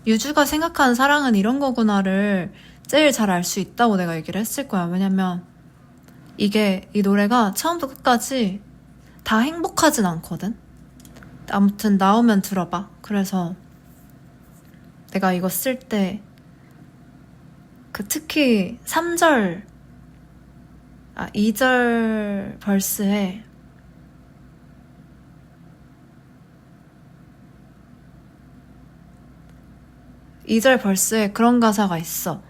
유주가 생각하는 사랑은 이런 거구나를 제일 잘 알 수 있다고 내가 얘기를 했을 거야. 왜냐면 이 노래가 처음부터 끝까지 다 행복하진 않거든. 아무튼 나오면 들어봐. 그래서 내가 이거 쓸 때 그 특히 3절 2절 벌스에 2절 벌스에 그런 가사가 있어.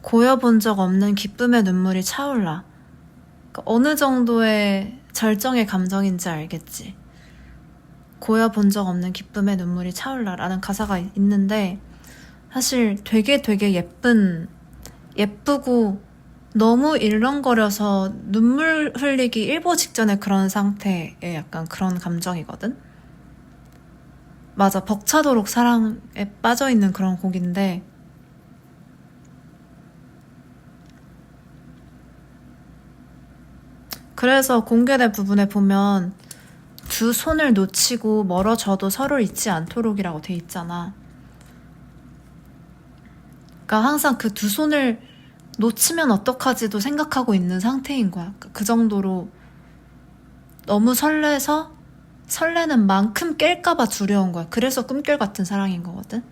고여본 적 없는 기쁨의 눈물이 차올라. 그러니까 어느 정도의 절정의 감정인지 알겠지. 고여본 적 없는 기쁨의 눈물이 차올라 라는 가사가 있는데 사실 되게 예쁘고 너무 일렁거려서 눈물 흘리기 일보 직전의 그런 상태의 약간 그런 감정이거든? 맞아, 벅차도록 사랑에 빠져있는 그런 곡인데 그래서 공개된 부분에 보면 두 손을 놓치고 멀어져도 서로를 잊지 않도록이라고 돼 있잖아. 그러니까 항상 그 두 손을 놓치면 어떡하지도 생각하고 있는 상태인 거야. 그 정도로 너무 설레서 설레는 만큼 깰까봐 두려운 거야. 그래서 꿈결 같은 사랑인 거거든.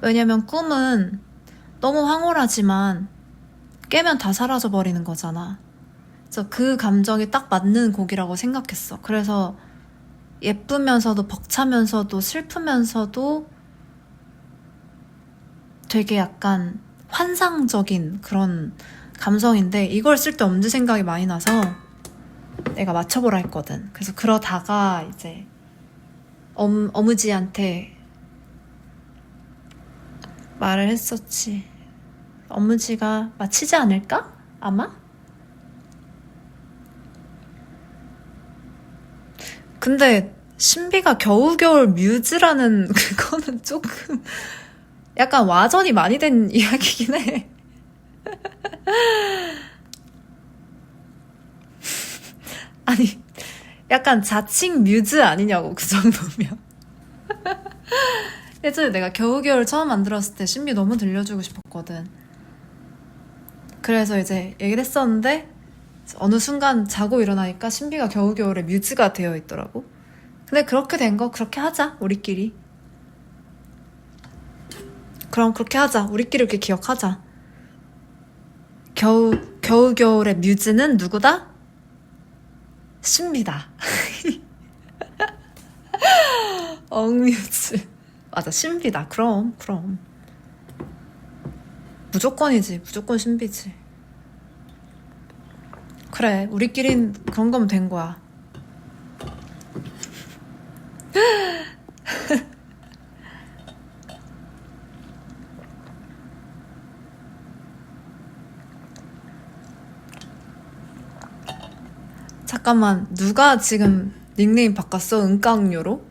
왜냐면 꿈은 너무 황홀하지만 깨면 다 사라져 버리는 거잖아. 그래서 그 감정이 딱 맞는 곡이라고 생각했어. 그래서 예쁘면서도 벅차면서도 슬프면서도 되게 약간 환상적인 그런 감성인데 이걸 쓸 때 엄지 생각이 많이 나서 내가 맞춰보라 했거든. 그래서 그러다가 이제 어무지한테 말을 했었지. 어무지가 맞히지 않을까? 아마? 근데 신비가 겨우겨울 뮤즈라는 그거는 조금 약간 와전이 많이 된 이야기긴 해. 아니, 약간 자칭 뮤즈 아니냐고, 그 정도면. 예전에 내가 겨우겨울 처음 만들었을 때 신비 너무 들려주고 싶었거든. 그래서 이제 얘기를 했었는데 어느 순간 자고 일어나니까 신비가 겨우겨울의 뮤즈가 되어 있더라고. 근데 그렇게 된 거 그렇게 하자, 우리끼리. 그럼 그렇게 하자. 우리끼리 이렇게 기억하자. 겨우겨울의 뮤즈는 누구다? 신비다. 엉뮤즈. 맞아, 신비다. 그럼. 무조건이지. 무조건 신비지. 그래, 우리끼린 그런 거면 된 거야. 잠깐만, 누가 지금 닉네임 바꿨어? 은깡요로?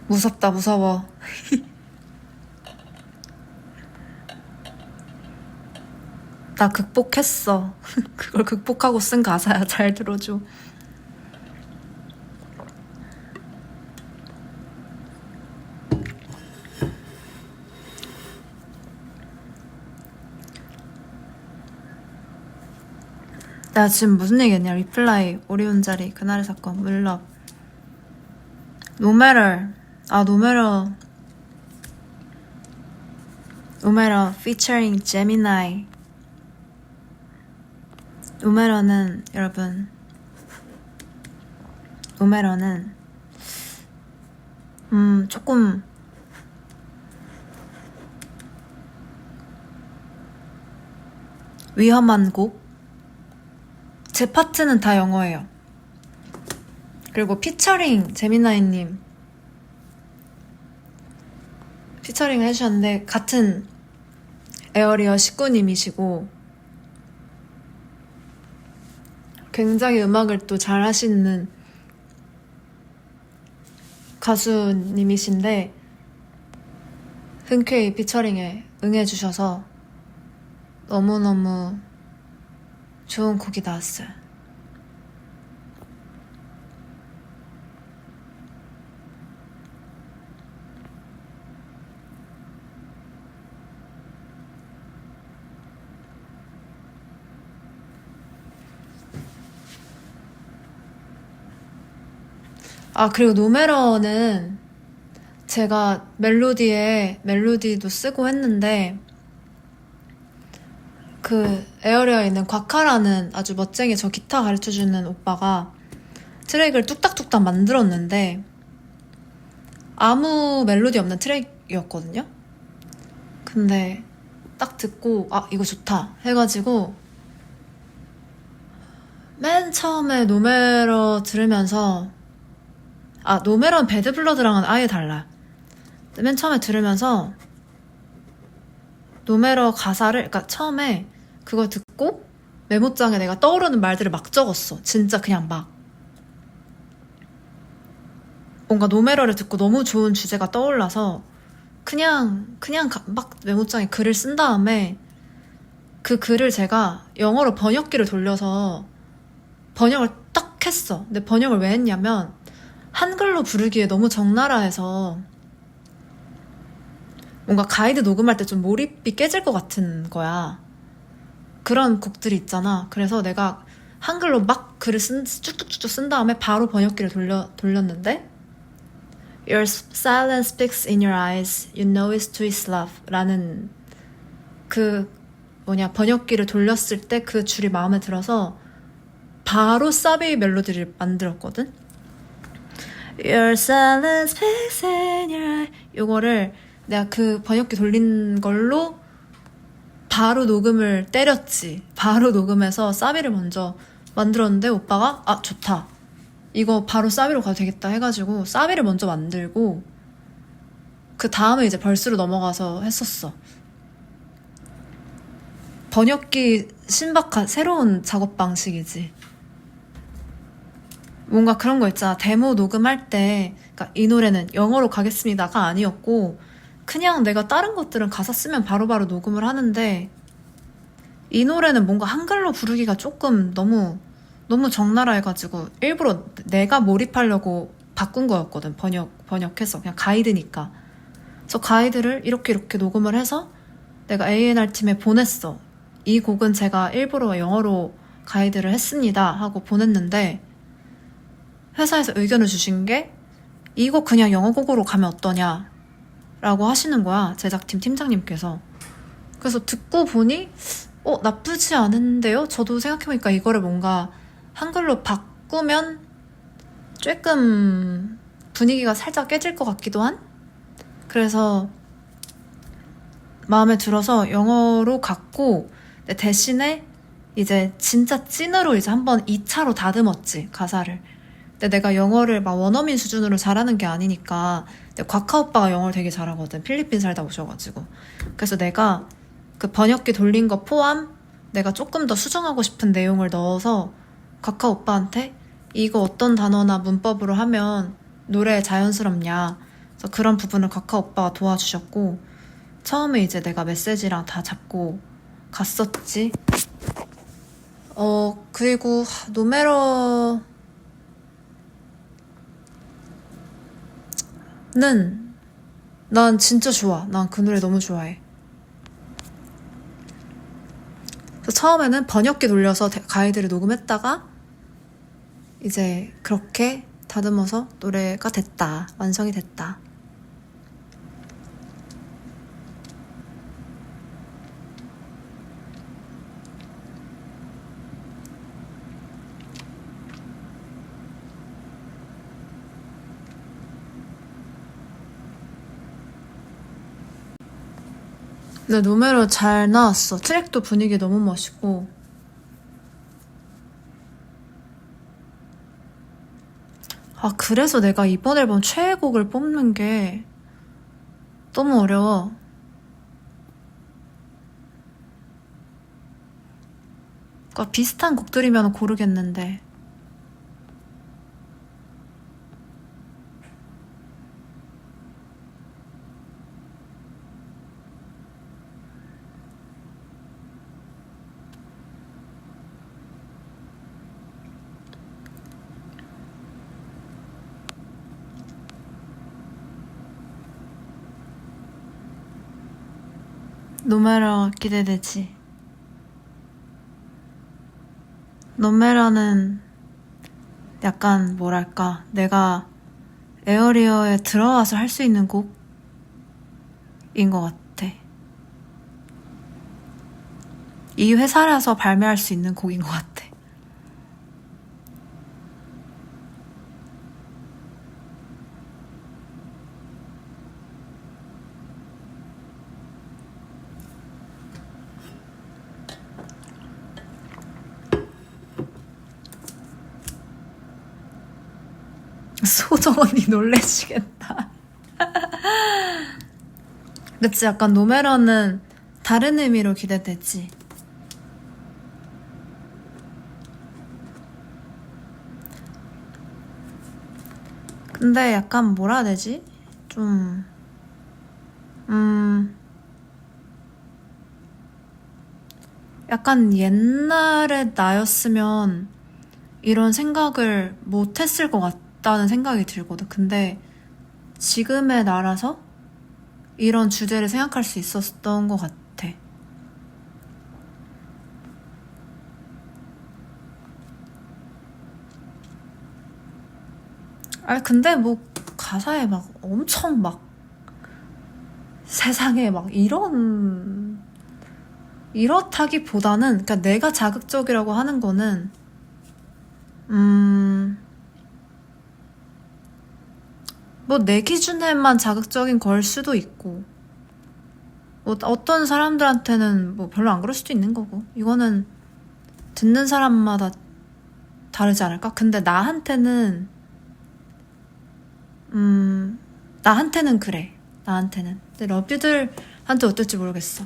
무섭다, 무서워. 나 극복했어. 그걸 극복하고 쓴 가사야. 잘 들어줘. 나 지금 무슨 얘기했냐? 리플라이, 오리온 자리, 그날의 사건, 물럽, No matter. No matter featuring Gemini. No matter는 여러분, No matter는 조금 위험한 곡. 제 파트는 다 영어예요. 그리고 피처링 제미나이님 피처링을 해주셨는데 같은 에어리어 식구님이시고 굉장히 음악을 또 잘 하시는 가수님이신데 흔쾌히 피처링에 응해주셔서 너무너무 좋은 곡이 나왔어요. 그리고 노메러는 제가 멜로디도 쓰고 했는데 그 에어리어에 있는 곽하라는 아주 멋쟁이 저 기타 가르쳐주는 오빠가 트랙을 뚝딱뚝딱 만들었는데 아무 멜로디 없는 트랙이었거든요. 근데 딱 듣고 아 이거 좋다 해가지고 맨 처음에 노메러 들으면서 노메러는 배드블러드랑은 아예 달라. 맨 처음에 들으면서 노메러 가사를 그러니까 처음에 그거 듣고 메모장에 내가 떠오르는 말들을 막 적었어. 진짜 그냥 막 뭔가 노메러를 듣고 너무 좋은 주제가 떠올라서 그냥 막 메모장에 글을 쓴 다음에 그 글을 제가 영어로 번역기를 돌려서 번역을 딱 했어. 근데 번역을 왜 했냐면 한글로 부르기에 너무 적나라해서 뭔가 가이드 녹음할 때 좀 몰입이 깨질 것 같은 거야. 그런 곡들이 있잖아. 그래서 내가 한글로 막 글을 쭉쭉쭉 쓴 다음에 바로 번역기를 돌렸는데 Your silence speaks in your eyes. You know it's to his love. 라는 그 번역기를 돌렸을 때 그 줄이 마음에 들어서 바로 사비 멜로디를 만들었거든. Your silence speaks in your eyes. 요거를 내가 그 번역기 돌린 걸로 바로 녹음을 때렸지. 바로 녹음해서 사비를 먼저 만들었는데 오빠가 좋다. 이거 바로 사비로 가도 되겠다 해가지고 사비를 먼저 만들고 그 다음에 이제 벌스로 넘어가서 했었어. 번역기 신박한 새로운 작업 방식이지. 뭔가 그런 거 있잖아. 데모 녹음할 때 그러니까 이 노래는 영어로 가겠습니다가 아니었고 그냥 내가 다른 것들은 가사 쓰면 바로바로 녹음을 하는데 이 노래는 뭔가 한글로 부르기가 조금 너무 적나라해가지고 일부러 내가 몰입하려고 바꾼 거였거든. 번역해서 그냥 가이드니까. 그래서 가이드를 이렇게 녹음을 해서 내가 A&R 팀에 보냈어. 이 곡은 제가 일부러 영어로 가이드를 했습니다 하고 보냈는데 회사에서 의견을 주신 게 이 곡 그냥 영어 곡으로 가면 어떠냐 라고 하시는 거야. 제작팀 팀장님께서. 그래서 듣고 보니 나쁘지 않은데요? 저도 생각해보니까 이거를 뭔가 한글로 바꾸면 조금 분위기가 살짝 깨질 것 같기도 한? 그래서 마음에 들어서 영어로 갔고 대신에 이제 진짜 찐으로 이제 한번 2차로 다듬었지 가사를. 근데 내가 영어를 막 원어민 수준으로 잘하는 게 아니니까 곽하 오빠가 영어를 되게 잘하거든. 필리핀 살다 오셔가지고. 그래서 내가 그 번역기 돌린 거 포함 내가 조금 더 수정하고 싶은 내용을 넣어서 곽하 오빠한테 이거 어떤 단어나 문법으로 하면 노래에 자연스럽냐. 그래서 그런 부분을 곽하 오빠가 도와주셨고 처음에 이제 내가 메시지랑 다 잡고 갔었지. 그리고 노메러는 난 진짜 좋아. 난 그 노래 너무 좋아해. 그래서 처음에는 번역기 돌려서 가이드를 녹음했다가 이제 그렇게 다듬어서 노래가 됐다. 완성이 됐다. 근데 노메로 잘 나왔어. 트랙도 분위기 너무 멋있고. 그래서 내가 이번 앨범 최애곡을 뽑는 게 너무 어려워. 그러니까 비슷한 곡들이면 고르겠는데. 노메러 기대되지. 노메러는 약간 뭐랄까 내가 에어리어에 들어와서 할 수 있는 곡인 것 같아. 이 회사라서 발매할 수 있는 곡인 것 같아. 소정 언니 놀래시겠다. 그치, 약간 노메러는 다른 의미로 기대되지. 근데 약간 뭐라 해야 되지? 좀, 약간 옛날에 나였으면 이런 생각을 못 했을 것 같다는 생각이 들거든. 근데 지금의 나라서 이런 주제를 생각할 수 있었던 것 같아. 아니, 근데 뭐 가사에 막 엄청 막 세상에 막 이렇다기보다는, 그러니까 내가 자극적이라고 하는 거는 뭐 내 기준에만 자극적인 걸 수도 있고, 뭐 어떤 사람들한테는 뭐 별로 안 그럴 수도 있는 거고, 이거는 듣는 사람마다 다르지 않을까? 근데 나한테는 그래. 나한테는. 근데 러뷰들한테 어떨지 모르겠어.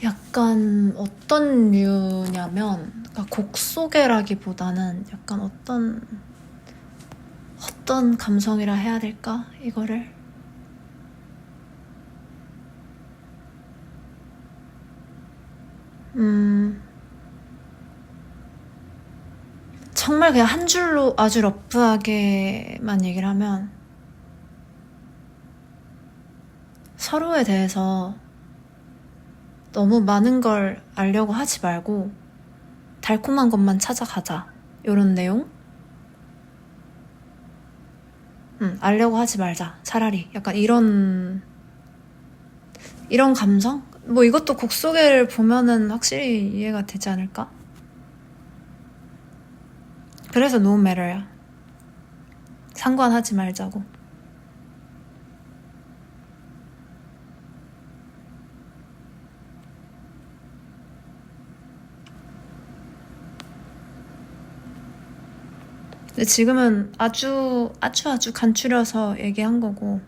약간 어떤 류냐면, 그러니까 곡 소개라기보다는 약간 어떤 감성이라 해야 될까? 이거를. 정말 그냥 한 줄로 아주 러프하게만 얘기를 하면, 서로에 대해서 너무 많은 걸 알려고 하지 말고 달콤한 것만 찾아가자, 요런 내용? 알려고 하지 말자, 차라리. 약간 이런 감성? 뭐 이것도 곡 소개를 보면은 확실히 이해가 되지 않을까? 그래서 no matter야. 상관하지 말자고. 근데 지금은 아주 간추려서 얘기한 거고,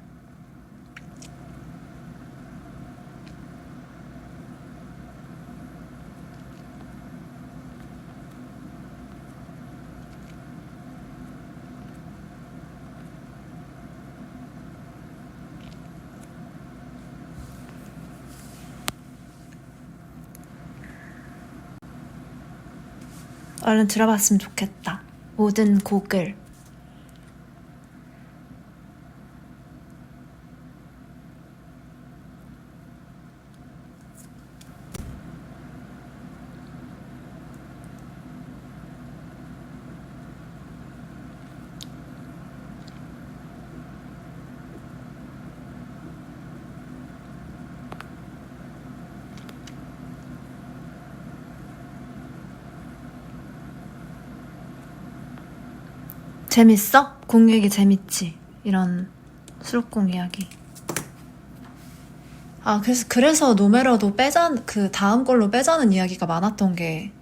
얼른 들어봤으면 좋겠다, 모든 곡을. 재밌어? 공 얘기 재밌지? 이런 수록공 이야기. 아, 그래서 노메러도 그 다음 걸로 빼자는 이야기가 많았던 게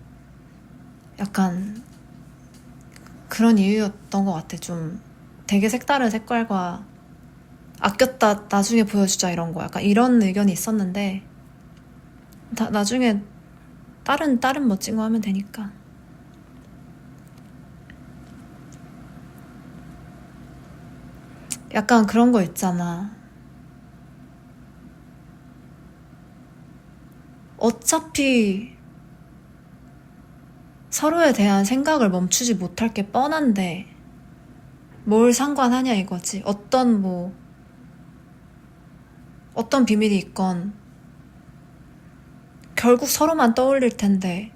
약간 그런 이유였던 것 같아. 좀 되게 색다른 색깔과 아꼈다 나중에 보여주자, 이런 거. 약간 이런 의견이 있었는데, 나중에 다른 멋진 거 하면 되니까. 약간 그런 거 있잖아. 어차피 서로에 대한 생각을 멈추지 못할 게 뻔한데 뭘 상관하냐 이거지. 어떤 비밀이 있건 결국 서로만 떠올릴 텐데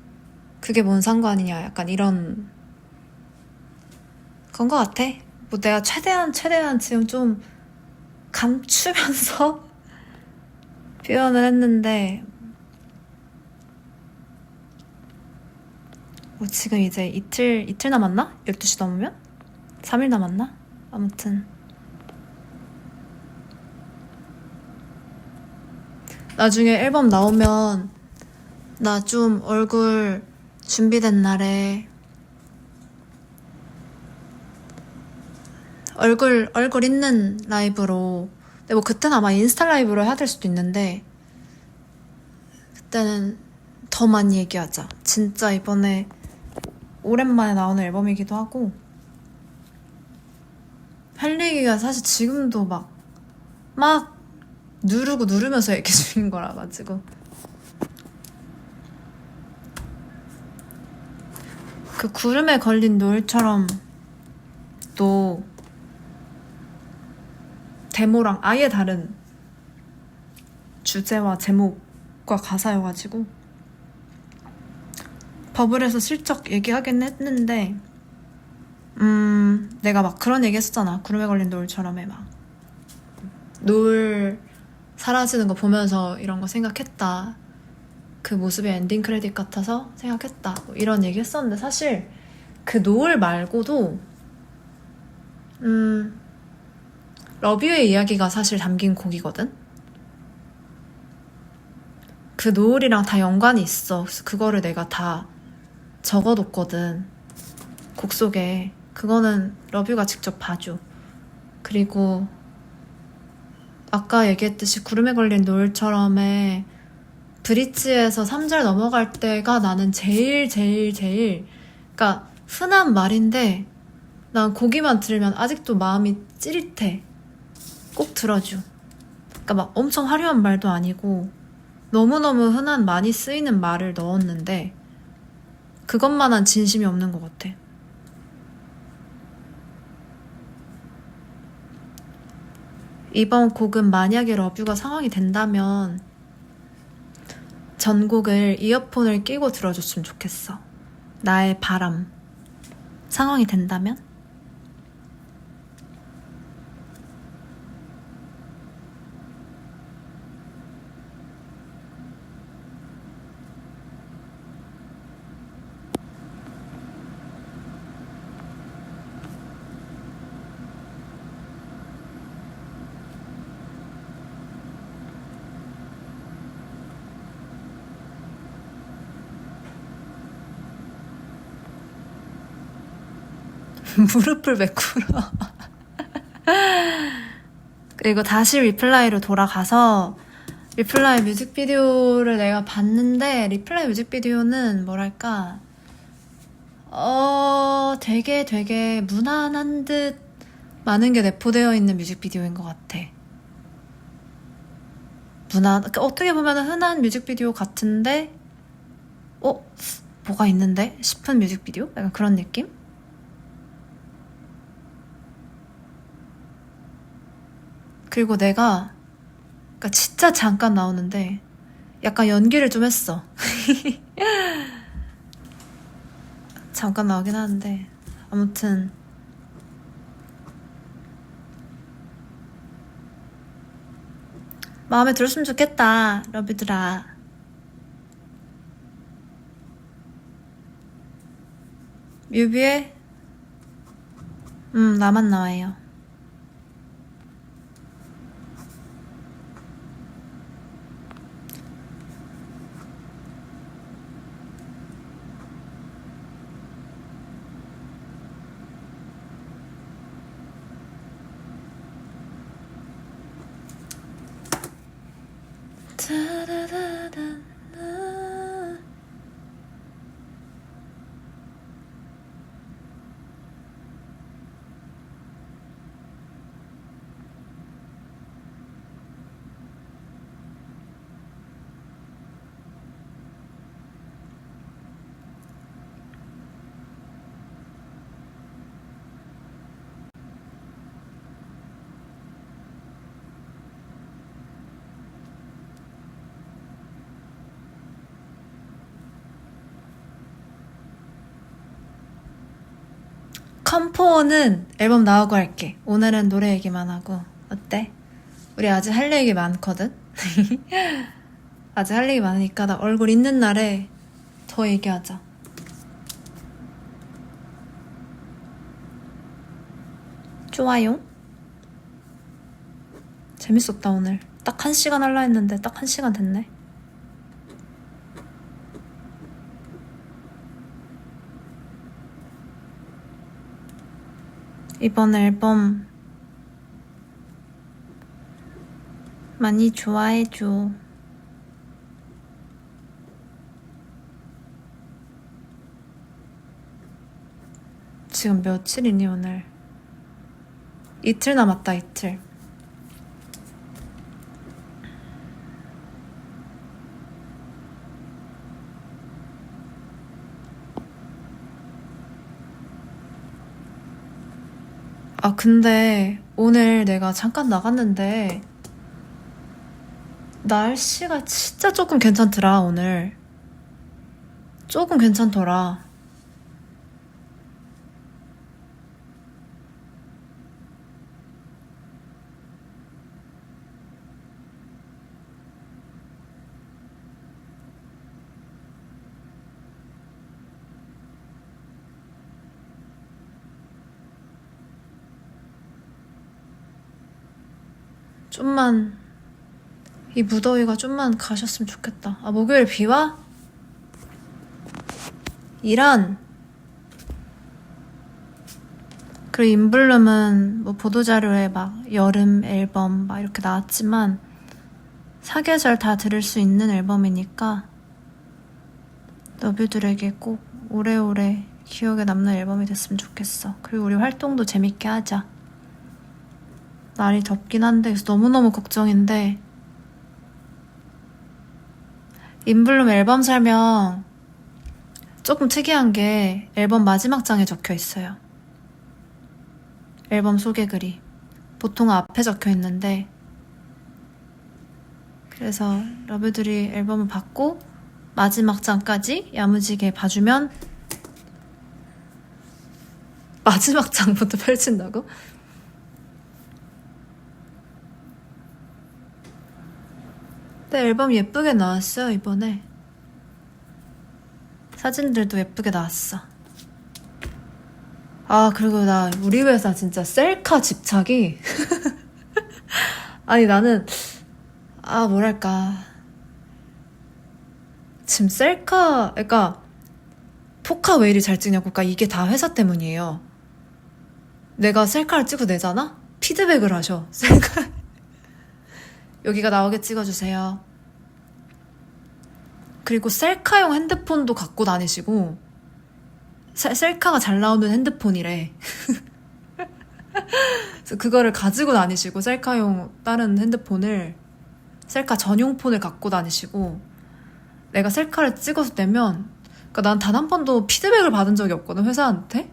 그게 뭔 상관이냐, 약간 이런 그런 거 같아. 뭐 내가 최대한 지금 좀 감추면서 표현을 했는데 뭐 지금 이제 이틀 남았나? 12시 넘으면? 3일 남았나? 아무튼 나중에 앨범 나오면 나 좀 얼굴 준비된 날에 얼굴 있는 라이브로, 근데 뭐 그때는 아마 인스타 라이브로 해야 될 수도 있는데 그때는 더 많이 얘기하자. 진짜 이번에 오랜만에 나오는 앨범이기도 하고 할 얘기가 사실 지금도 막 누르면서 얘기 중인 거라 가지고 그 구름에 걸린 노을처럼 또 데모랑 아예 다른 주제와 제목과 가사여가지고 버블에서 슬쩍 얘기하긴 했는데 내가 막 그런 얘기 했었잖아. 구름에 걸린 노을처럼에 막 노을 사라지는 거 보면서 이런 거 생각했다. 그 모습이 엔딩 크레딧 같아서 생각했다. 뭐 이런 얘기 했었는데 사실 그 노을 말고도 러뷰의 이야기가 사실 담긴 곡이거든. 그 노을이랑 다 연관이 있어. 그래서 그거를 내가 다 적어뒀거든. 곡 속에. 그거는 러뷰가 직접 봐줘. 그리고 아까 얘기했듯이 구름에 걸린 노을처럼의 브릿지에서 3절 넘어갈 때가 나는 제일 그러니까 흔한 말인데 난 거기만 들으면 아직도 마음이 찌릿해. 꼭 들어줘. 그러니까 막 엄청 화려한 말도 아니고 너무너무 흔한 많이 쓰이는 말을 넣었는데 그것만한 진심이 없는 것 같아. 이번 곡은 만약에 러뷰가 상황이 된다면 전곡을 이어폰을 끼고 들어줬으면 좋겠어. 나의 바람. 상황이 된다면? 무릎을 왜 꿇어? 그리고 다시 리플라이로 돌아가서 리플라이 뮤직비디오를 내가 봤는데 리플라이 뮤직비디오는 뭐랄까 되게 무난한 듯 많은 게 내포되어 있는 뮤직비디오인 것 같아. 그러니까 어떻게 보면 흔한 뮤직비디오 같은데 뭐가 있는데? 싶은 뮤직비디오? 약간 그런 느낌? 그리고 내가 그러니까 진짜 잠깐 나오는데 약간 연기를 좀 했어. 잠깐 나오긴 하는데 아무튼 마음에 들었으면 좋겠다, 러비들아. 뮤비에 나만 나와요. 컴포는 앨범 나오고 할게. 오늘은 노래 얘기만 하고. 어때? 우리 아직 할 얘기 많거든? 아직 할 얘기 많으니까 나 얼굴 있는 날에 더 얘기하자. 좋아요. 재밌었다 오늘. 딱 1시간 할라 했는데 딱 1시간 됐네. 이번 앨범 많이 좋아해줘. 지금 며칠이니 오늘? 이틀 남았다. 이틀. 아 근데 오늘 내가 잠깐 나갔는데 날씨가 진짜 조금 괜찮더라. 오늘 조금 괜찮더라. 좀만 이 무더위가 좀만 가셨으면 좋겠다. 아 목요일 비 와? 이런. 그리고 인블룸은 뭐 보도자료에 막 여름 앨범 막 이렇게 나왔지만 사계절 다 들을 수 있는 앨범이니까 너뷰들에게 꼭 오래오래 기억에 남는 앨범이 됐으면 좋겠어. 그리고 우리 활동도 재밌게 하자. 날이 덥긴 한데 그래서 너무너무 걱정인데 인블룸 앨범 설명 조금 특이한 게 앨범 마지막 장에 적혀 있어요. 앨범 소개글이 보통 앞에 적혀 있는데 그래서 러브들이 앨범을 받고 마지막 장까지 야무지게 봐주면 마지막 장부터 펼친다고? 네, 앨범 예쁘게 나왔어요. 이번에 사진들도 예쁘게 나왔어. 아 그리고 나 우리 회사 진짜 셀카 집착이 아니 나는 뭐랄까 지금 셀카 그러니까 포카 왜 이리 잘 찍냐고. 그러니까 이게 다 회사 때문이에요. 내가 셀카를 찍어 내잖아? 피드백을 하셔. 셀카 여기가 나오게 찍어주세요. 그리고 셀카용 핸드폰도 갖고 다니시고 셀카가 잘 나오는 핸드폰이래. 그래서 그거를 가지고 다니시고 셀카용 다른 핸드폰을 셀카 전용 폰을 갖고 다니시고 내가 셀카를 찍어서 내면 그러니까 난 단 한 번도 피드백을 받은 적이 없거든 회사한테.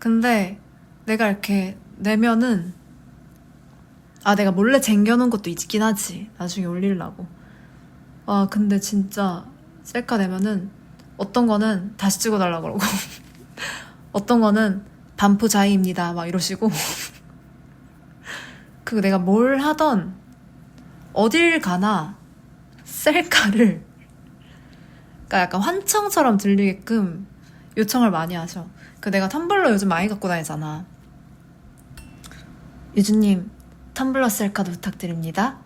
근데 내가 이렇게 내면은 내가 몰래 쟁겨놓은 것도 있긴 하지. 나중에 올리려고. 근데 진짜 셀카 내면은 어떤 거는 다시 찍어달라 그러고 어떤 거는 반포자이입니다 막 이러시고 그 내가 뭘 하던 어딜 가나 셀카를 그러니까 약간 환청처럼 들리게끔 요청을 많이 하셔. 그 내가 텀블러 요즘 많이 갖고 다니잖아. 유주님 텀블러 셀카도 부탁드립니다.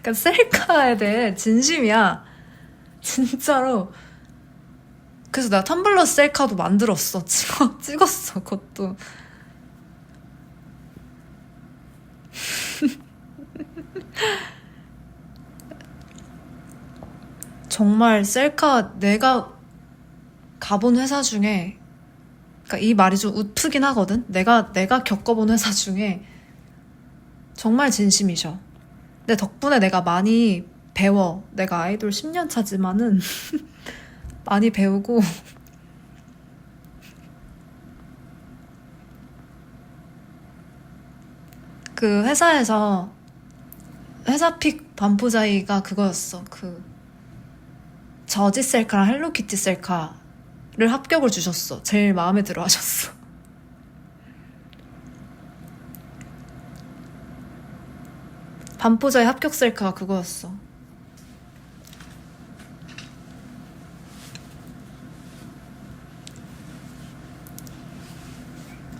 그러니까 셀카에 대해 진심이야. 진짜로. 그래서 내가 텀블러 셀카도 만들었어. 찍었어 그것도. 정말 셀카 내가 가본 회사 중에 그러니까 이 말이 좀 우프긴 하거든. 내가 겪어본 회사 중에 정말 진심이셔. 근데 덕분에 내가 많이 배워. 내가 아이돌 10년 차지만은 많이 배우고 그 회사에서 회사픽 반포자이가 그거였어. 그 저지 셀카랑 헬로키티 셀카를 합격을 주셨어. 제일 마음에 들어 하셨어. 반포자의 합격 셀카가 그거였어.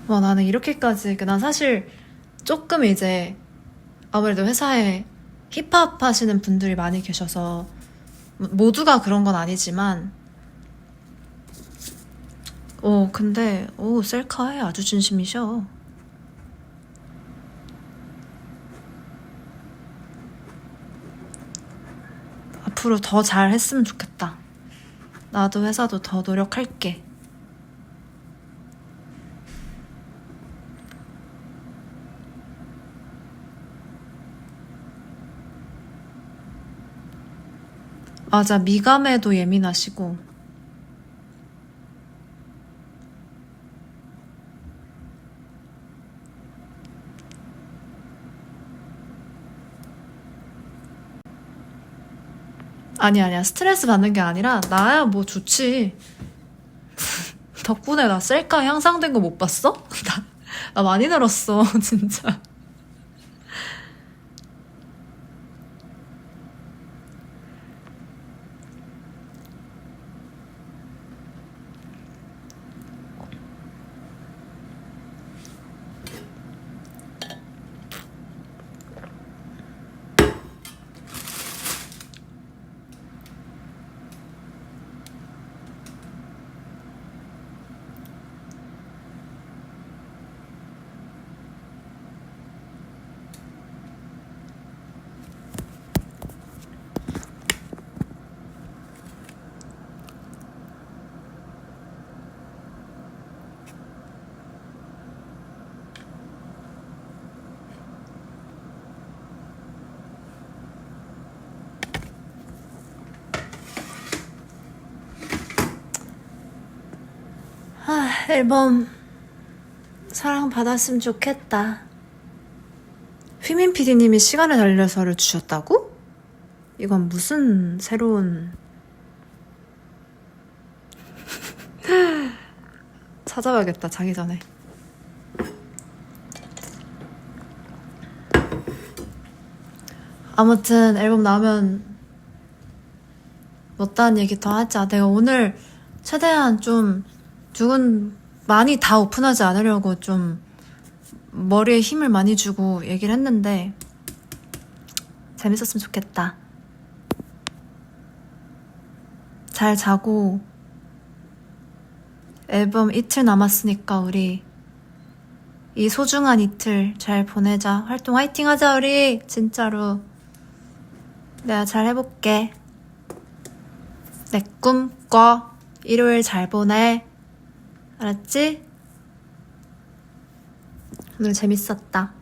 와, 나는 이렇게까지, 난 사실 조금 이제 아무래도 회사에 힙합 하시는 분들이 많이 계셔서 모두가 그런 건 아니지만 근데 셀카에 아주 진심이셔. 앞으로 더 잘 했으면 좋겠다. 나도 회사도 더 노력할게. 맞아, 미감에도 예민하시고. 아니야. 스트레스 받는 게 아니라, 나야 뭐 좋지. 덕분에 나 셀카 향상된 거 못 봤어? 나 많이 늘었어, 진짜. 앨범 사랑받았으면 좋겠다. 휘민 PD님이 시간을 달려서를 주셨다고? 이건 무슨 새로운 찾아봐야겠다, 자기 전에. 아무튼 앨범 나오면 못다한 얘기 더 하자. 내가 오늘 최대한 좀 많이 다 오픈하지 않으려고 좀 머리에 힘을 많이 주고 얘기를 했는데 재밌었으면 좋겠다. 잘 자고 앨범 이틀 남았으니까 우리 이 소중한 이틀 잘 보내자. 활동 화이팅 하자, 우리. 진짜로 내가 잘 해볼게. 내 꿈 꿔. 일요일 잘 보내. 알았지? 오늘 재밌었다.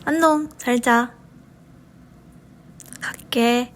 안녕, 잘 자. 갈게.